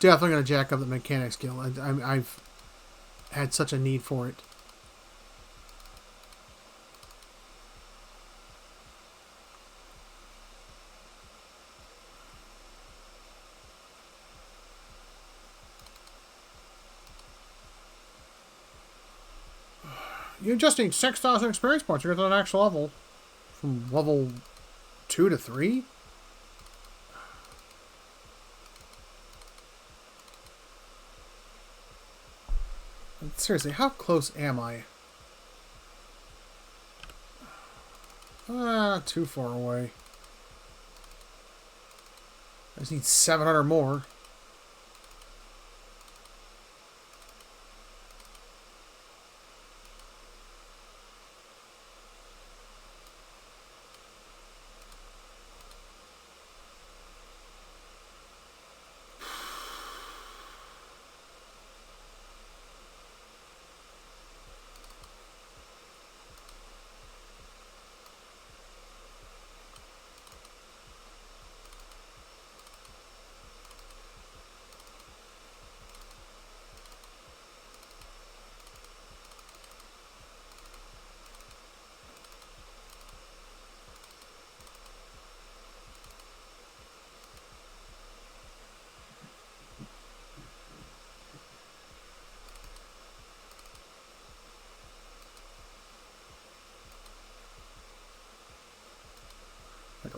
A: Definitely going to jack up the mechanic skill. I've had such a need for it. You just need 6,000 experience points to get to the next level. From level 2 to 3? Seriously, how close am I? Not too far away. I just need 700 more.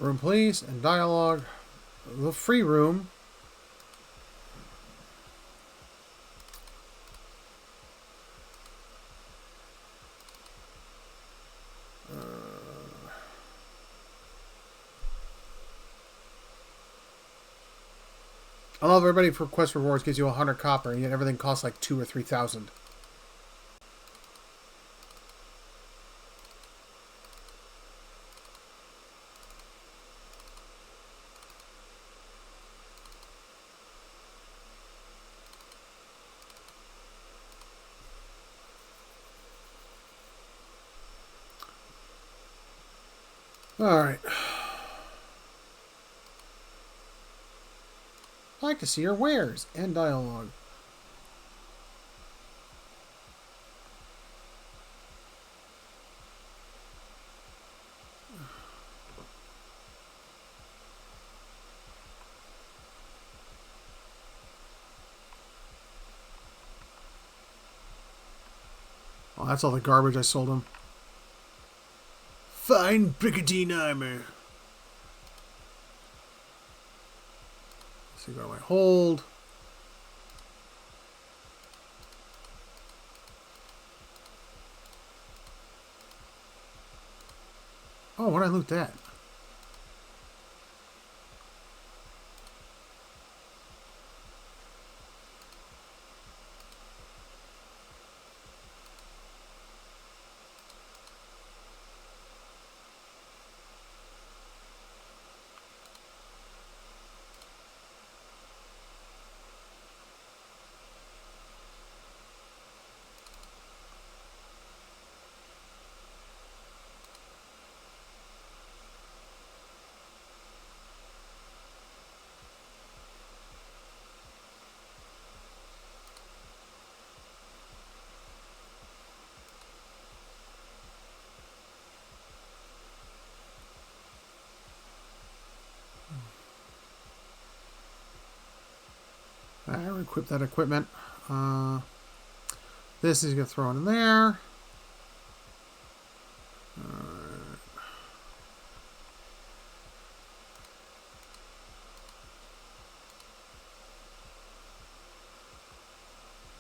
A: Room, please, and dialogue. The free room. I love everybody for quest rewards gives you 100 copper, and yet everything costs like 2,000 or 3,000. Alright. I'd like to see your wares and dialogue. Oh, that's all the garbage I sold him. Fine brigandine armor. So go to my hold. Oh, why did I loot that? I equip that equipment. This is going to throw it in there.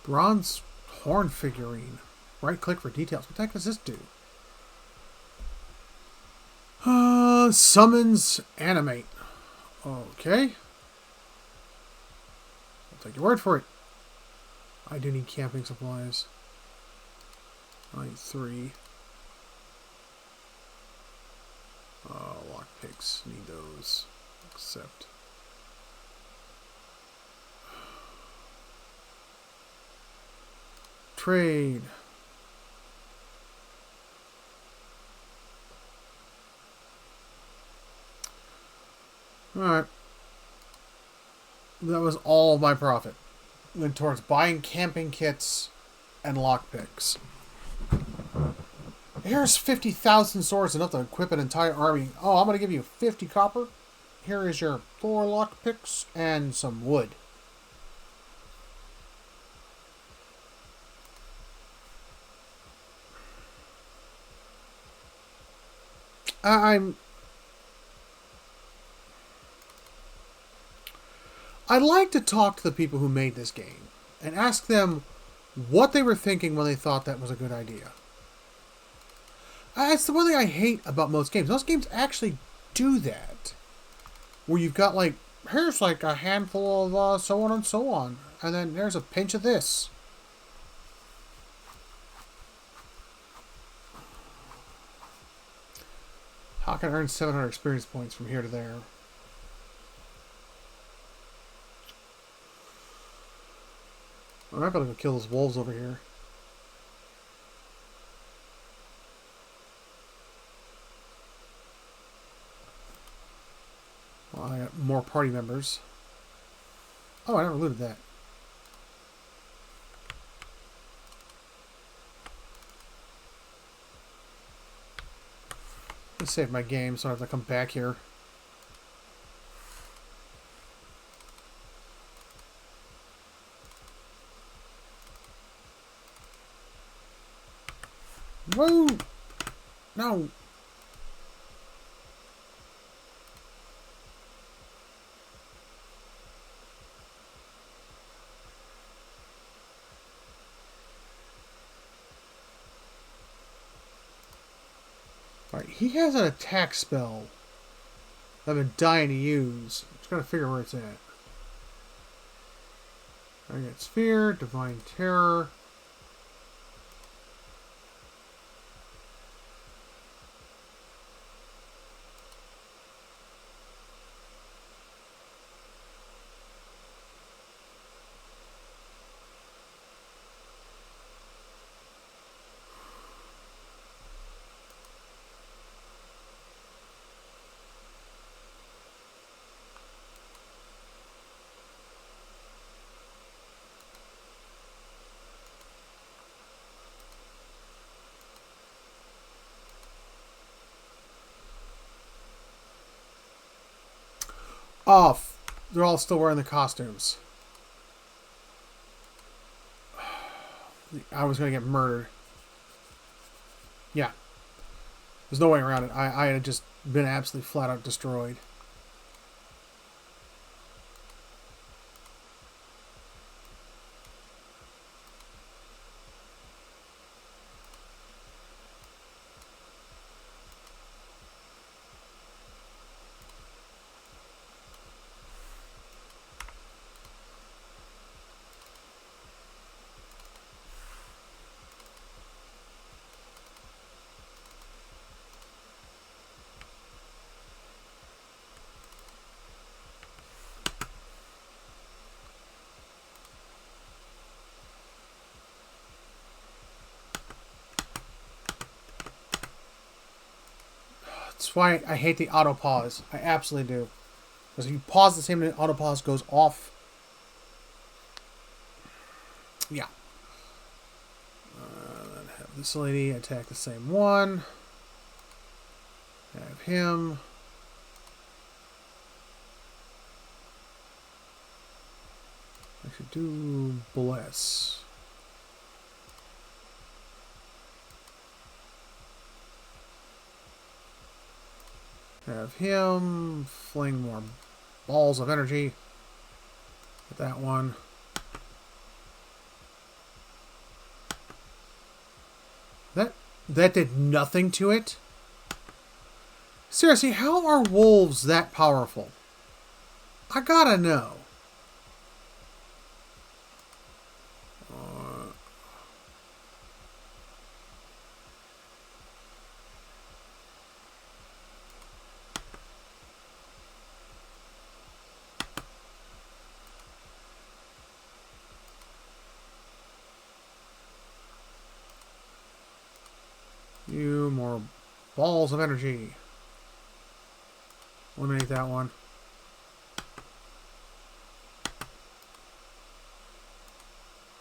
A: Bronze horn figurine. Right click for details. What the heck does this do? Summons animate. Okay. I'll take your word for it. I do need camping supplies. I need 3. Lockpicks. Need those. Accept. Trade. Alright. That was all my profit. Went towards buying camping kits and lockpicks. Here's 50,000 swords, enough to equip an entire army. Oh, I'm going to give you 50 copper. Here is your 4 lockpicks and some wood. I'd like to talk to the people who made this game and ask them what they were thinking when they thought that was a good idea. That's the one thing I hate about most games. Most games actually do that. Where you've got like, here's like a handful of so on and so on. And then there's a pinch of this. How can I earn 700 experience points from here to there? I might be able to kill those wolves over here. Well, I got more party members. Oh, I never looted that. Let's save my game so I don't have to come back here. Whoa! No! he has an attack spell that I've been dying to use. I'm just gotta figure where it's at. I got Sphere, Divine Terror. Off. They're all still wearing the costumes. I was gonna get murdered. Yeah. There's no way around it. I had just been absolutely flat out destroyed. That's why I hate the auto pause. I absolutely do. Because if you pause the same, the auto pause goes off. Yeah. Then have this lady attack the same one. Have him. I should do Bless. Have him fling more balls of energy at that one. That did nothing to it? Seriously, how are wolves that powerful? I gotta know. You more balls of energy. Eliminate that one.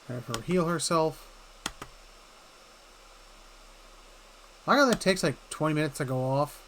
A: Have her heal herself. I know that takes like 20 minutes to go off.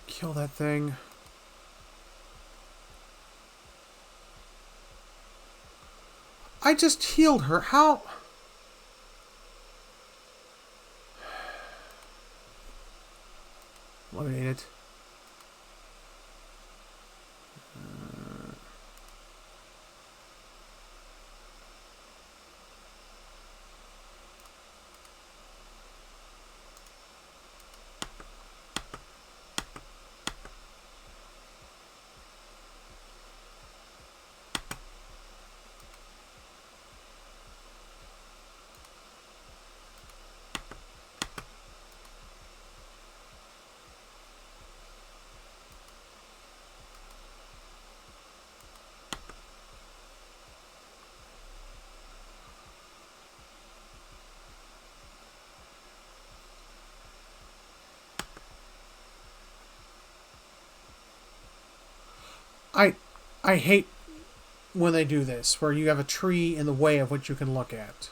A: Kill that thing. I just healed her. How? Eliminate it. I I hate when they do this, where you have a tree in the way of what you can look at.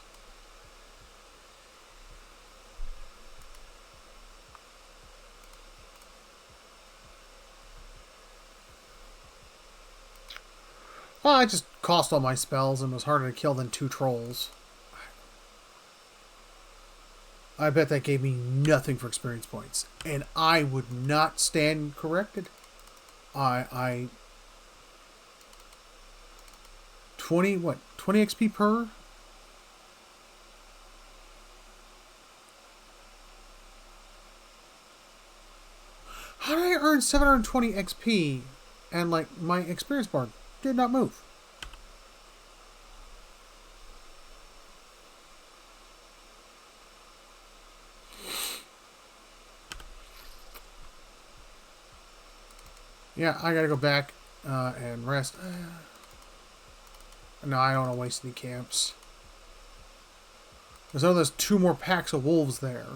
A: Well, I just cost all my spells and was harder to kill than 2 trolls. I bet that gave me nothing for experience points. And I would not stand corrected. I 20, what, 20 XP per? How did I earn 720 XP and, like, my experience bar did not move? Yeah, I gotta go back and rest. No, I don't want to waste any camps. Because I know there's 2 more packs of wolves there.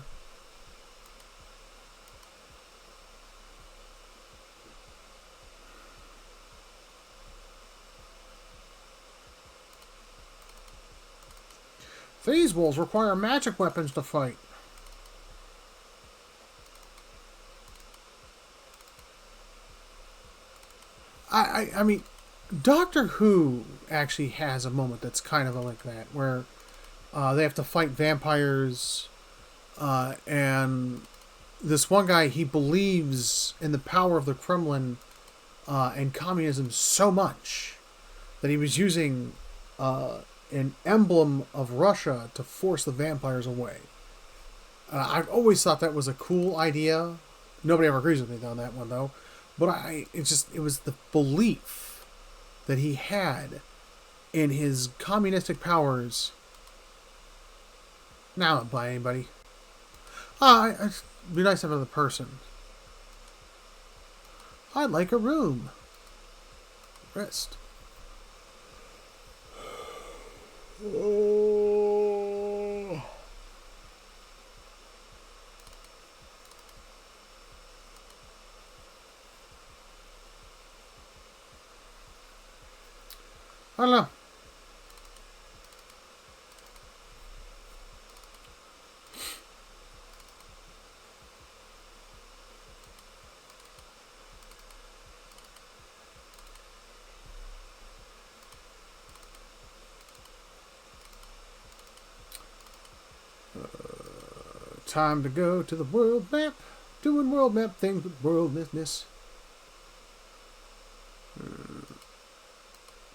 A: These wolves require magic weapons to fight. I mean, Doctor Who actually has a moment that's kind of like that, where they have to fight vampires, and this one guy, he believes in the power of the Kremlin and communism so much that he was using an emblem of Russia to force the vampires away. I've always thought that was a cool idea. Nobody ever agrees with me on that one, though. But it was the belief that he had in his communistic powers. Now I don't buy anybody. It'd be nice to have another person. I'd like a room. Rest. Oh. I don't know. Time to go to the world map. Doing world map things with world business.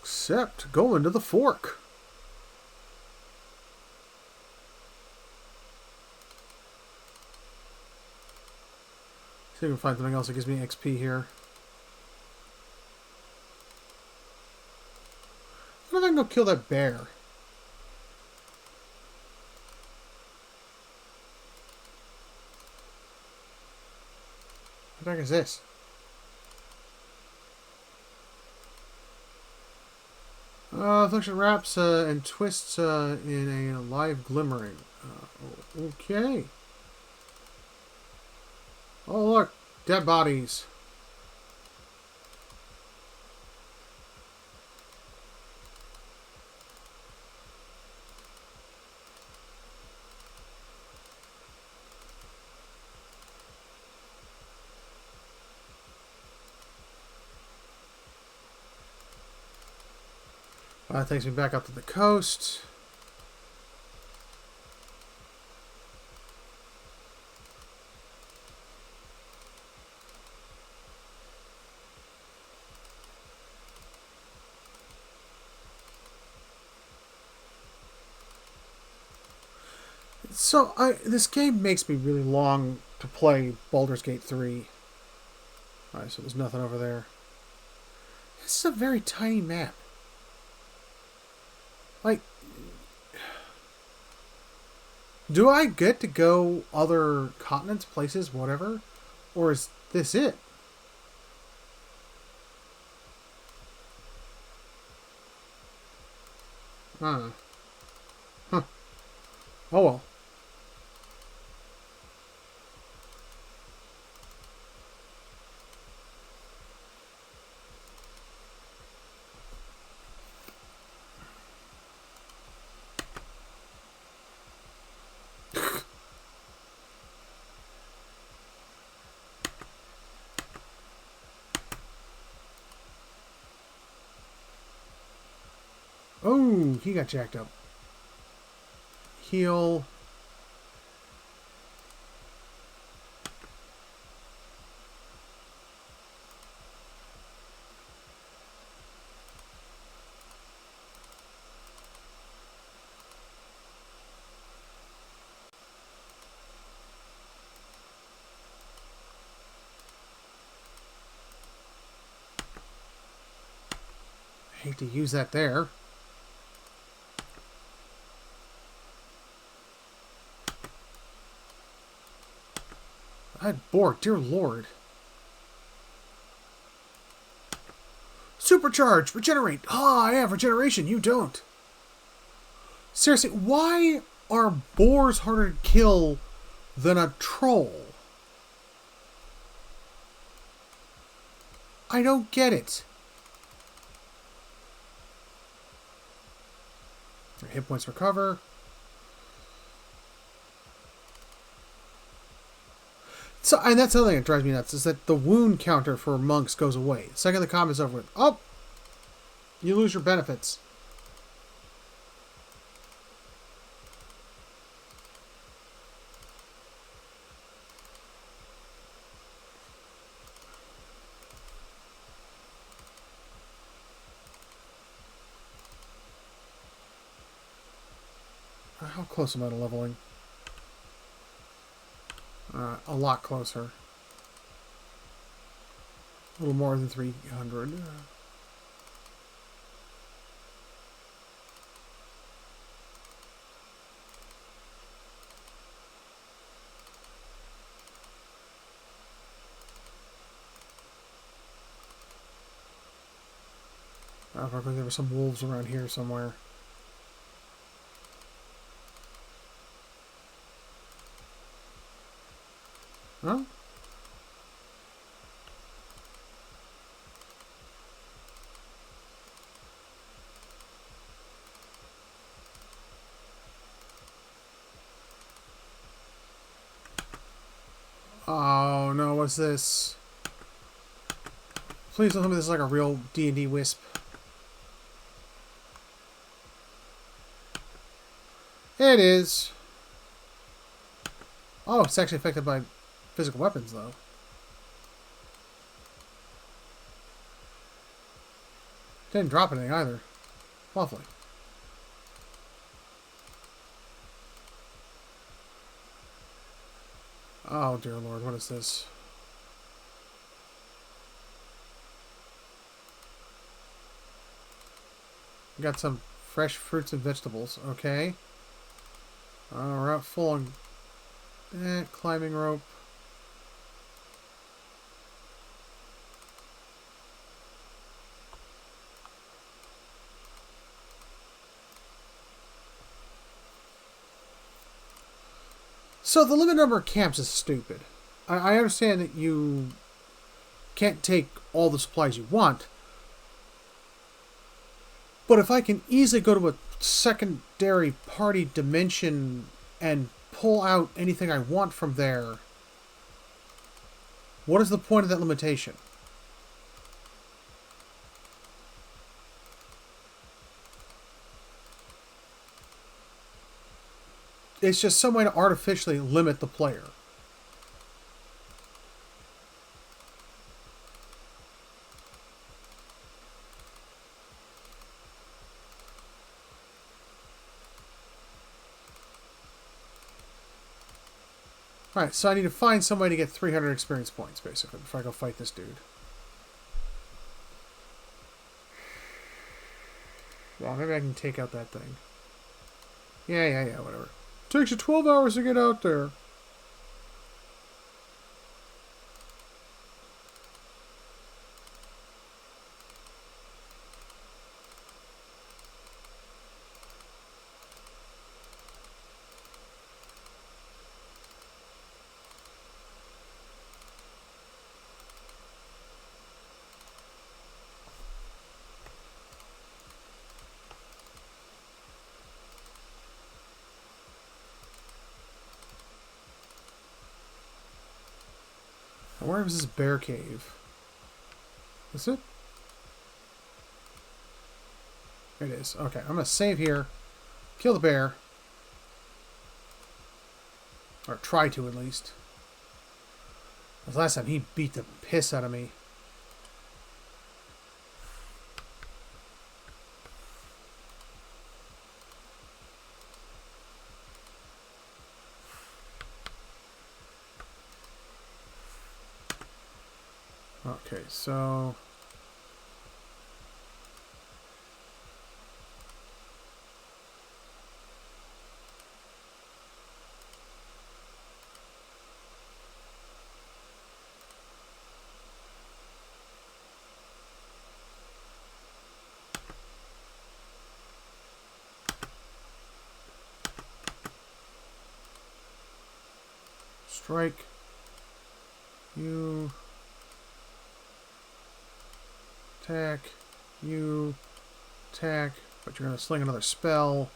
A: Except going to the fork. See if I can find something else that gives me XP here. I don't think I can go kill that bear. What the heck is this? Function wraps and twists in a live glimmering. Okay. Oh, look. Dead bodies. That takes me back up to the coast. So, this game makes me really long to play Baldur's Gate 3. Alright, so there's nothing over there. This is a very tiny map. Like, do I get to go other continents, places, whatever? Or is this it? Huh. Oh well. Oh, he got jacked up. Heal. Hate to use that there. I'd bored, dear lord. Supercharge! Regenerate! Ah, I have regeneration, you don't. Seriously, why are boars harder to kill than a troll? I don't get it. Hit points recover. So, and that's the other thing that drives me nuts, is that the wound counter for monks goes away. The second the combat's over with, oh, you lose your benefits. How close am I to leveling? A lot closer. A little more than 300. Probably there were some wolves around here somewhere. Huh? Oh no, what's this? Please don't tell me this is like a real D&D wisp. It is. Oh, it's actually affected by physical weapons, though. Didn't drop anything either. Lovely. Oh, dear lord, what is this? Got some fresh fruits and vegetables. Okay. We're out full on climbing rope. So the limit number of camps is stupid. I understand that you can't take all the supplies you want, but if I can easily go to a secondary party dimension and pull out anything I want from there, what is the point of that limitation? It's just some way to artificially limit the player. Alright, so I need to find some way to get 300 experience points, basically, before I go fight this dude. Well, maybe I can take out that thing. Yeah, whatever. Takes you 12 hours to get out there. Where was this bear cave? Is it? It is. Okay, I'm going to save here. Kill the bear. Or try to, at least. Because last time he beat the piss out of me. Okay, so... Strike. You. Attack. You. Attack. But you're going to sling another spell.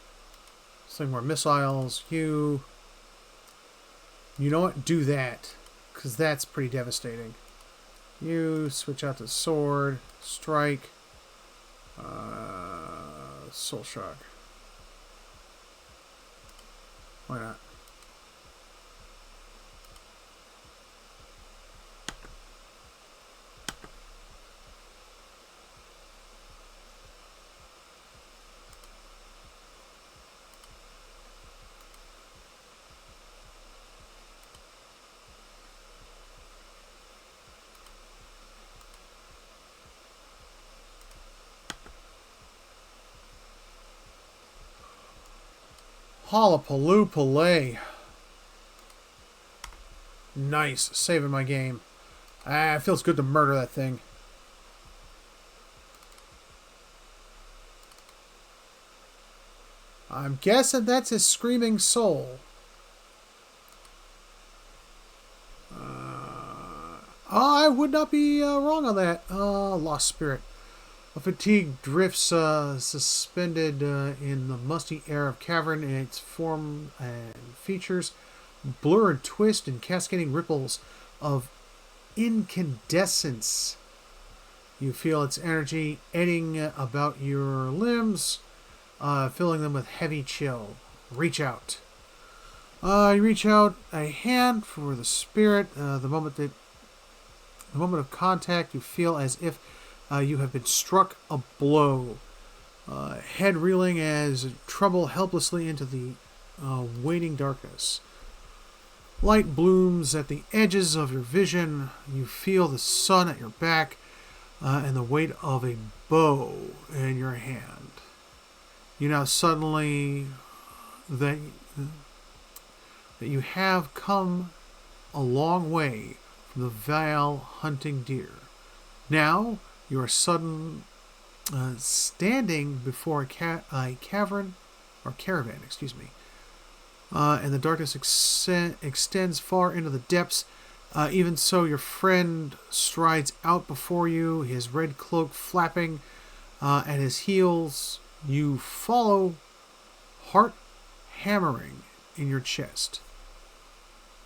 A: Sling more missiles. You. You know what? Do that. Because that's pretty devastating. You. Switch out to sword. Strike. Soul Shock. Why not? Hollapaloo-palay. Nice. Saving my game. Ah, it feels good to murder that thing. I'm guessing that's his screaming soul. I would not be wrong on that. Lost spirit. A fatigue drifts suspended in the musty air of cavern, and its form and features blur and twist in cascading ripples of incandescence. You feel its energy eddying about your limbs, filling them with heavy chill. Reach out. You reach out a hand for the spirit. The moment of contact, you feel as if you have been struck a blow. Head reeling as you tremble helplessly into the waning darkness. Light blooms at the edges of your vision. You feel the sun at your back and the weight of a bow in your hand. You now suddenly that you have come a long way from the vale hunting deer. Now you are standing before a cavern, or caravan, excuse me. And the darkness extends far into the depths. Even so, your friend strides out before you, his red cloak flapping at his heels. You follow, heart hammering in your chest,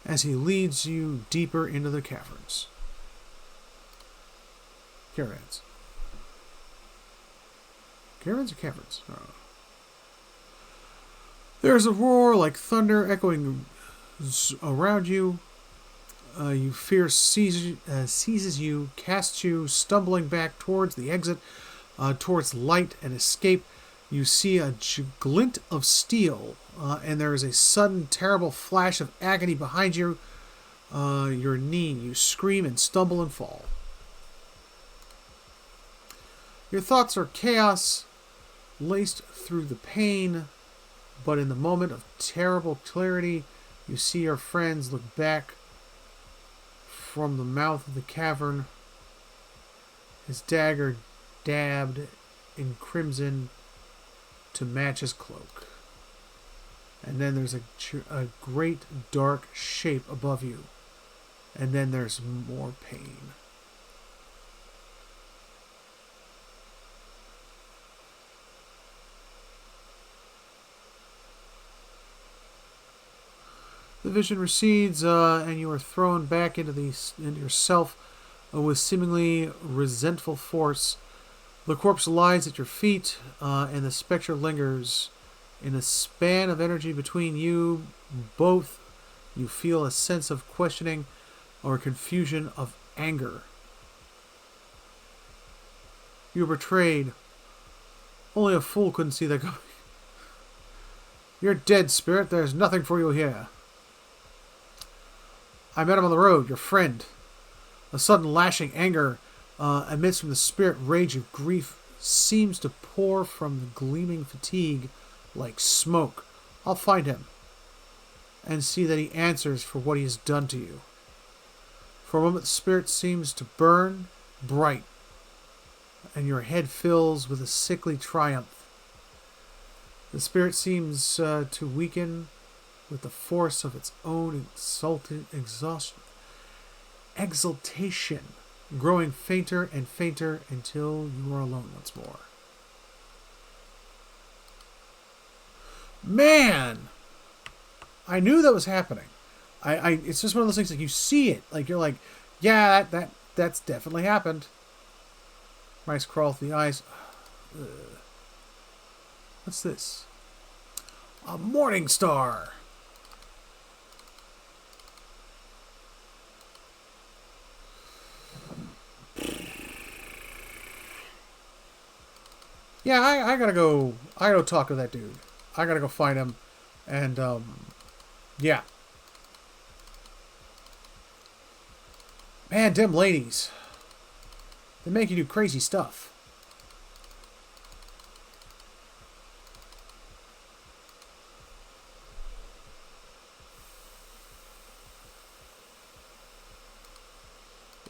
A: as he leads you deeper into the caverns. Caravans. Caravans or caverns? Oh. There's a roar like thunder echoing around you. You fear seizes you, casts you stumbling back towards the exit, towards light and escape. You see a glint of steel, and there is a sudden, terrible flash of agony behind you. Your knee. You scream and stumble and fall. Your thoughts are chaos, laced through the pain, but in the moment of terrible clarity, you see your friends look back from the mouth of the cavern, his dagger dabbed in crimson to match his cloak. And then there's a great dark shape above you. And then there's more pain. The vision recedes, and you are thrown back into yourself with seemingly resentful force. The corpse lies at your feet, and the spectre lingers. In a span of energy between you both, you feel a sense of questioning or confusion of anger. You were betrayed. Only a fool couldn't see that coming. You're dead, spirit. There's nothing for you here. I met him on the road, your friend. A sudden lashing anger emits from the spirit rage of grief seems to pour from the gleaming fatigue like smoke. I'll find him and see that he answers for what he has done to you. For a moment, the spirit seems to burn bright, and your head fills with a sickly triumph. The spirit seems to weaken with the force of its own exultation, growing fainter and fainter until you are alone once more. Man! I knew that was happening. It's just one of those things, like, you see it. Like, you're like, yeah, that's definitely happened. Mice crawl through the eyes. What's this? A morning star! Yeah, I gotta go talk to that dude. I gotta go find him. And, yeah. Man, them ladies. They make you do crazy stuff.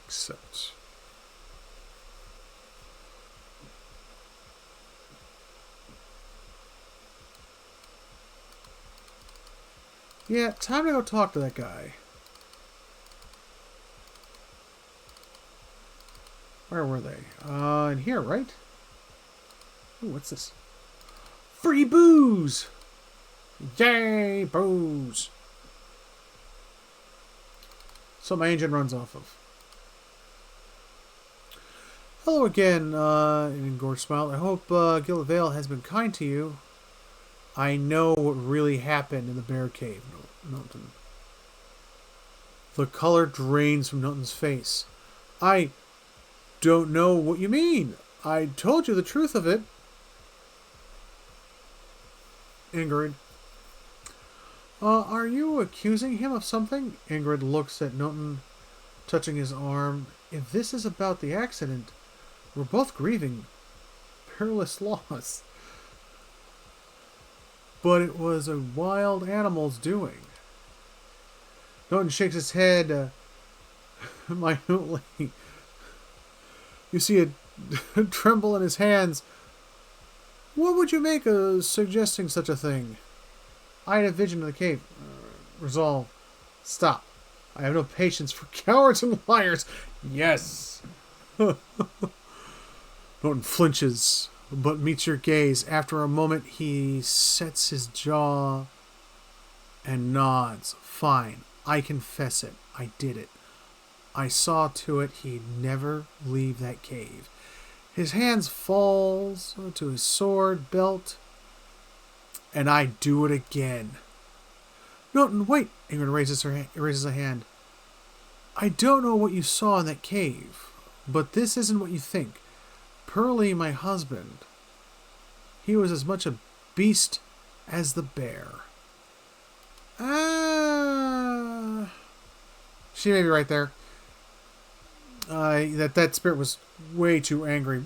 A: Except... yeah, time to go talk to that guy. Where were they? In here, right? Ooh, what's this? Free booze! Yay, booze! So my engine runs off of. Hello again, an engorged smile. I hope Gillet Vale has been kind to you. I know what really happened in the bear cave, Milton. The color drains from Milton's face. I don't know what you mean. I told you the truth of it. Ingrid. Are you accusing him of something? Ingrid looks at Milton, touching his arm. If this is about the accident, we're both grieving perilous loss. But it was a wild animal's doing. Milton shakes his head minutely. You see a tremble in his hands. What would you make of suggesting such a thing? I had a vision of the cave. Resolve. Stop. I have no patience for cowards and liars. Yes. Norton flinches, but meets your gaze. After a moment, he sets his jaw and nods. Fine. I confess it. I did it. I saw to it he'd never leave that cave. His hands falls to his sword belt, and I do it again. Milton, wait! Ingrid raises a hand. I don't know what you saw in that cave, but this isn't what you think. Pearlie, my husband, he was as much a beast as the bear. She may be right there. That spirit was way too angry.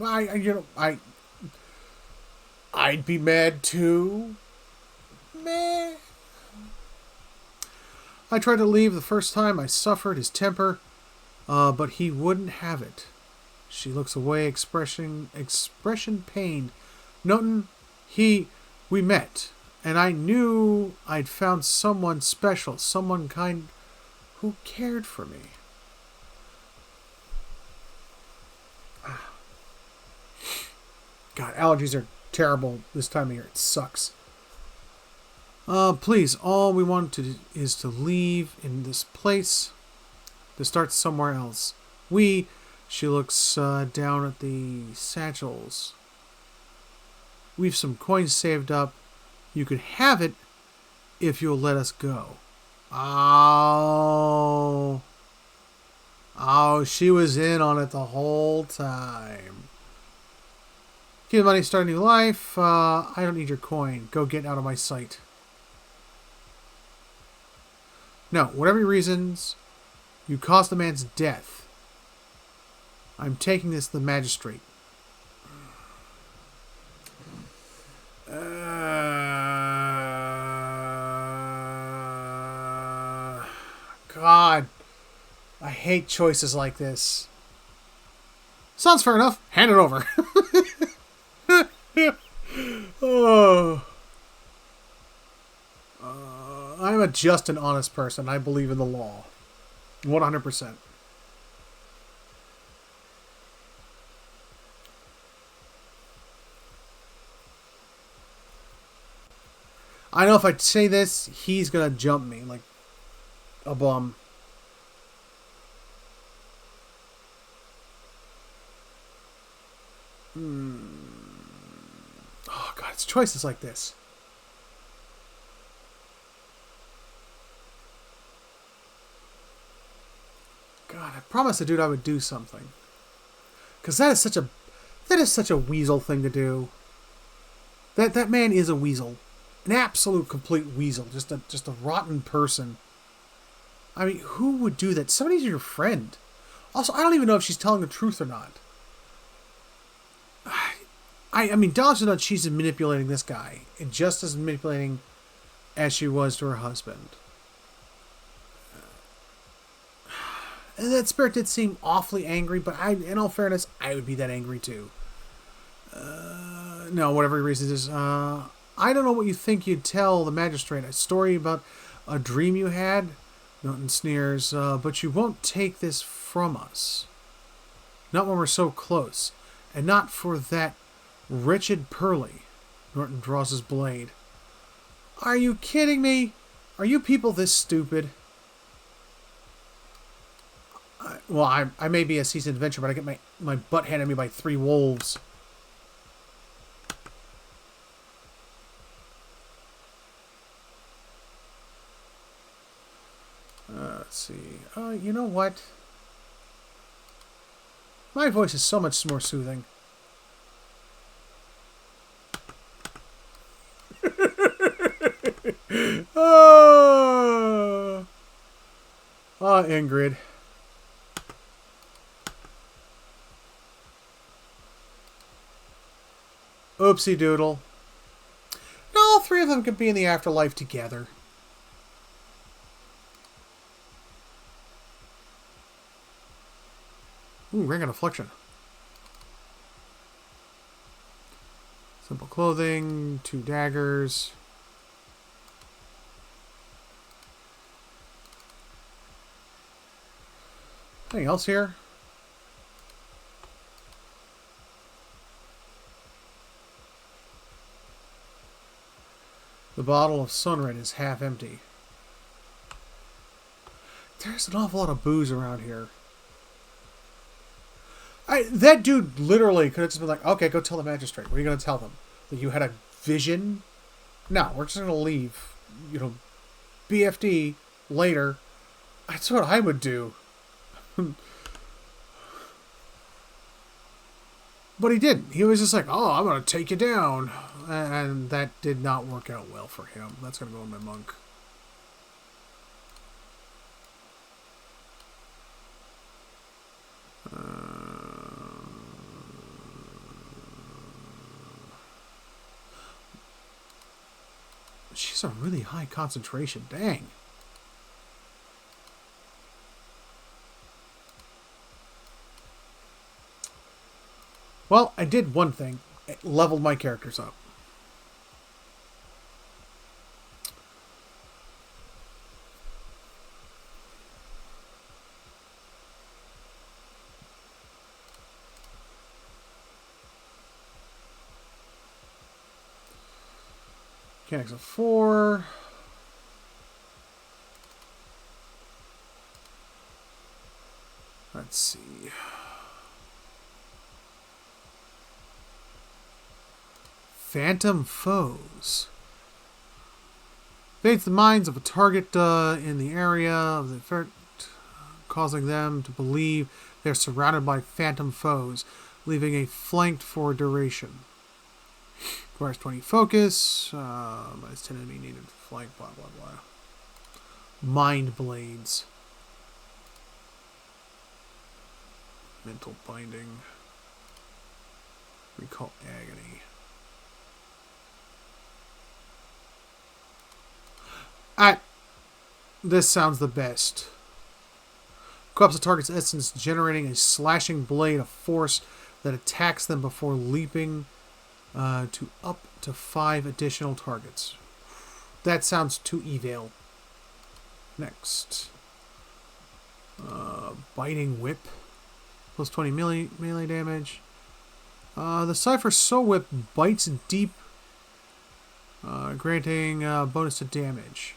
A: I'd be mad too. Meh. I tried to leave the first time. I suffered his temper, but he wouldn't have it. She looks away, expression pained. Milton, we met, and I knew I'd found someone special, someone kind, who cared for me. God, allergies are terrible this time of year. It sucks. Please, all we want is to leave in this place, to start somewhere else. She looks down at the satchels. We've some coins saved up. You could have it if you'll let us go. Oh. Oh, she was in on it the whole time. Keep the money, start a new life. I don't need your coin. Go get out of my sight. No, whatever your reasons, you caused the man's death. I'm taking this to the magistrate. God. I hate choices like this. Sounds fair enough. Hand it over. Oh. I'm a just and honest person. I believe in the law. 100%. I know if I say this, he's going to jump me like a bum. Oh, God, it's choices like this. God, I promised the dude I would do something. Because that is such a weasel thing to do. That man is a weasel. An absolute complete weasel. Just a rotten person. I mean, who would do that? Somebody's your friend. Also, I don't even know if she's telling the truth or not. I mean, dollars to know she's manipulating this guy. And just as manipulating as she was to her husband. And that spirit did seem awfully angry, but in all fairness, I would be that angry too. No, whatever your reason is. I don't know what you think you'd tell the magistrate. A story about a dream you had? Norton sneers, but you won't take this from us. Not when we're so close. And not for that wretched Pearly. Norton draws his blade. Are you kidding me? Are you people this stupid? Well, I may be a seasoned adventurer, but I get my butt handed me by 3 wolves. Let's see. You know what? My voice is so much more soothing. Oh, Ingrid. Oopsie doodle. No, all 3 of them could be in the afterlife together. Ooh, ring of affliction. Simple clothing, 2 daggers. Anything else here? The bottle of Sunred is half empty. There's an awful lot of booze around here. That dude literally could have just been like, okay, go tell the magistrate. What are you going to tell them? That you had a vision? No, we're just going to leave. You know, BFD later. That's what I would do. But he didn't. He was just like, oh, I'm going to take you down. And that did not work out well for him. That's going to go in my monk. She's a really high concentration. Dang. Well, I did one thing. It leveled my characters up. Mechanics of 4. Let's see. Phantom foes. Invades the minds of a target in the area of the effect, causing them to believe they're surrounded by phantom foes, leaving a flanked for a duration. Requires 20 focus, minus 10 enemy needed to flank, blah blah blah. Mind blades. Mental binding. Recall agony. This sounds the best. Co-ops the target's essence, generating a slashing blade of force that attacks them before leaping to up to 5 additional targets. That sounds too evil. Next. Biting Whip. Plus 20 melee damage. The Cypher Soul Whip bites deep, granting bonus to damage.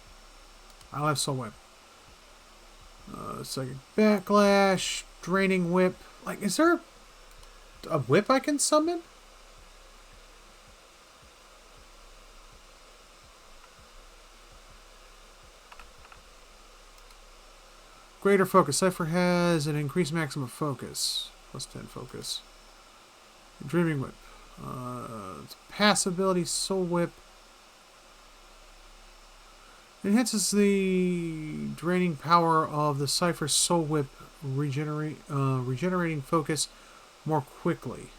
A: I'll have Soul Whip. Second Backlash. Draining Whip. Like, is there a whip I can summon? Greater focus. Cypher has an increased maximum focus. Plus 10 focus. Dreaming Whip. Pass ability, Soul Whip. Enhances the draining power of the Cypher Soul Whip, regenerating focus more quickly.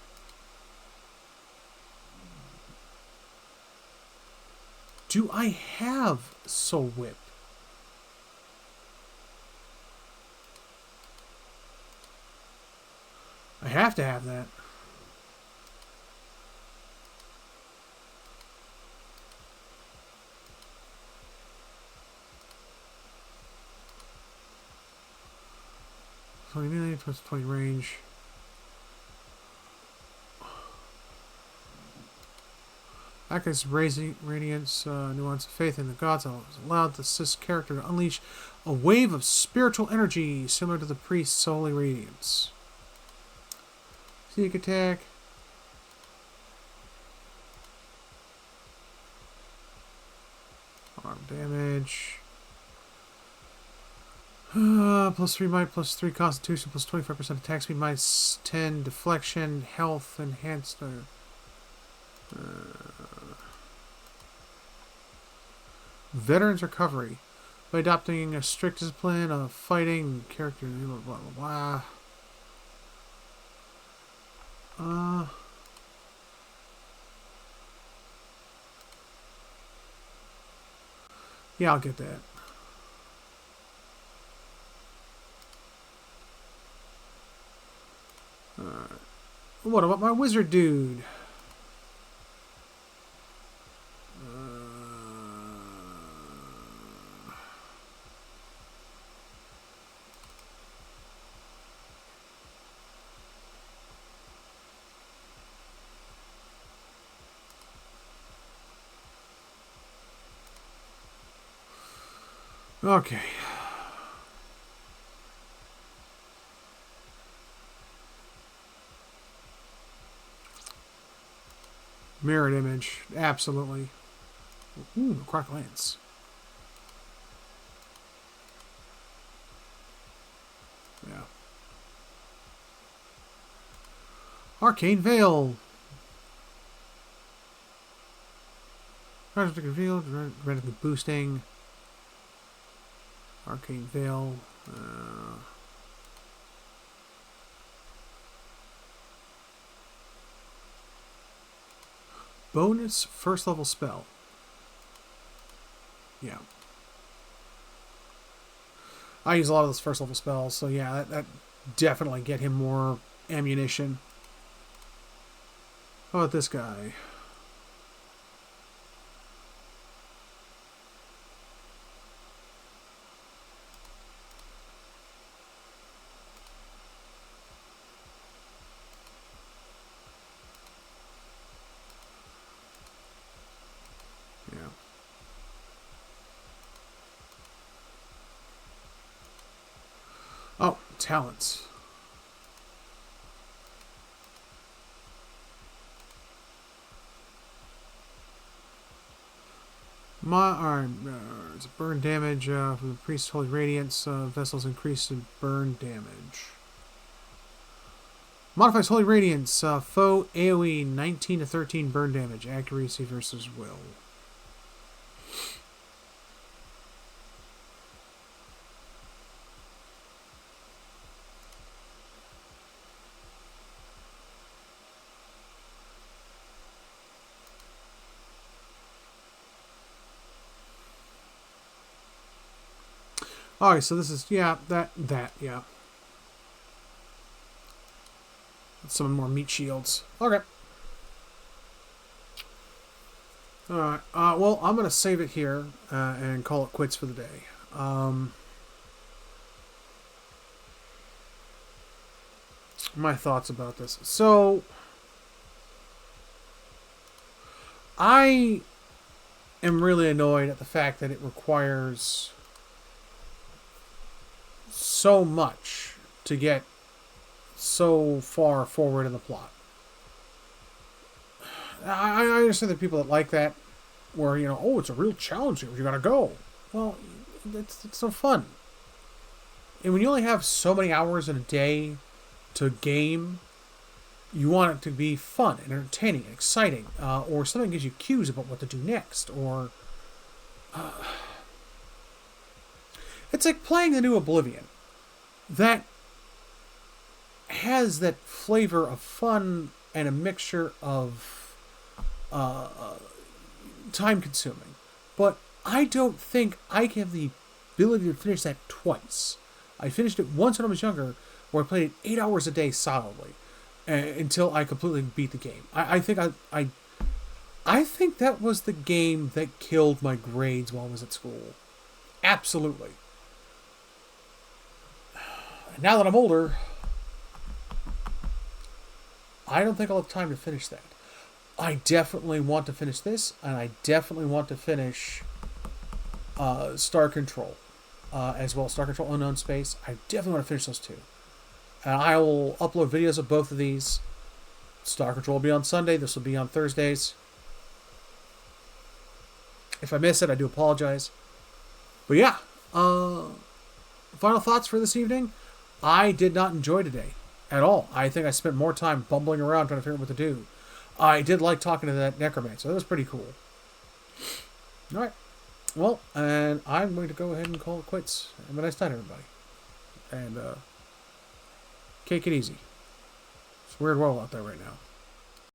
A: Do I have Soul Whip? I have to have that. Melee plus 20 range. Acts radiance, nuance of faith in the gods allowed the Cis character to unleash a wave of spiritual energy similar to the priest's holy radiance. Sneak attack. Arm damage. Plus 3 might, plus 3 constitution, plus 25% attack speed, minus 10 deflection, health enhanced. Veterans recovery. By adopting a strict discipline of fighting, character, blah blah blah blah. Yeah, I'll get that. What about my wizard dude? Okay. Mirrored image. Absolutely. Ooh, Croc Lance. Yeah. Arcane Veil. Project revealed. Radically boosting. Arcane Veil. Bonus first level spell. Yeah. I use a lot of those first level spells, so yeah, that definitely get him more ammunition. How about this guy? Yeah. Oh, talents. Alright, it's burn damage from the priest's holy radiance. Vessels increase in burn damage. Modifies holy radiance. Foe AoE 19 to 13 burn damage. Accuracy versus will. Alright, so this is, yeah, yeah. Some more meat shields. Okay. Alright, well, I'm going to save it here and call it quits for the day. My thoughts about this. So, I am really annoyed at the fact that it requires so much to get so far forward in the plot. I understand the people that like that, where, you know, oh, it's a real challenge, you gotta go. Well, it's so fun. And when you only have so many hours in a day to game, you want it to be fun and entertaining and exciting, or something gives you cues about what to do next, or it's like playing the new Oblivion. That has that flavor of fun and a mixture of time consuming. But I don't think I have the ability to finish that twice. I finished it once when I was younger, where I played it 8 hours a day solidly until I completely beat the game. I think I think that was the game that killed my grades while I was at school. Absolutely. Now that I'm older, I don't think I'll have time to finish that. I definitely want to finish this, and I definitely want to finish Star Control as well. Star Control Unknown Space. I definitely want to finish those two. And I will upload videos of both of these. Star Control will be on Sunday. This will be on Thursdays. If I miss it, I do apologize. But yeah, final thoughts for this evening. I did not enjoy today at all. I think I spent more time bumbling around trying to figure out what to do. I did like talking to that necromancer. That was pretty cool. Alright. Well, and I'm going to go ahead and call it quits. Have a nice night, everybody. And, take it easy. It's a weird world out there right now.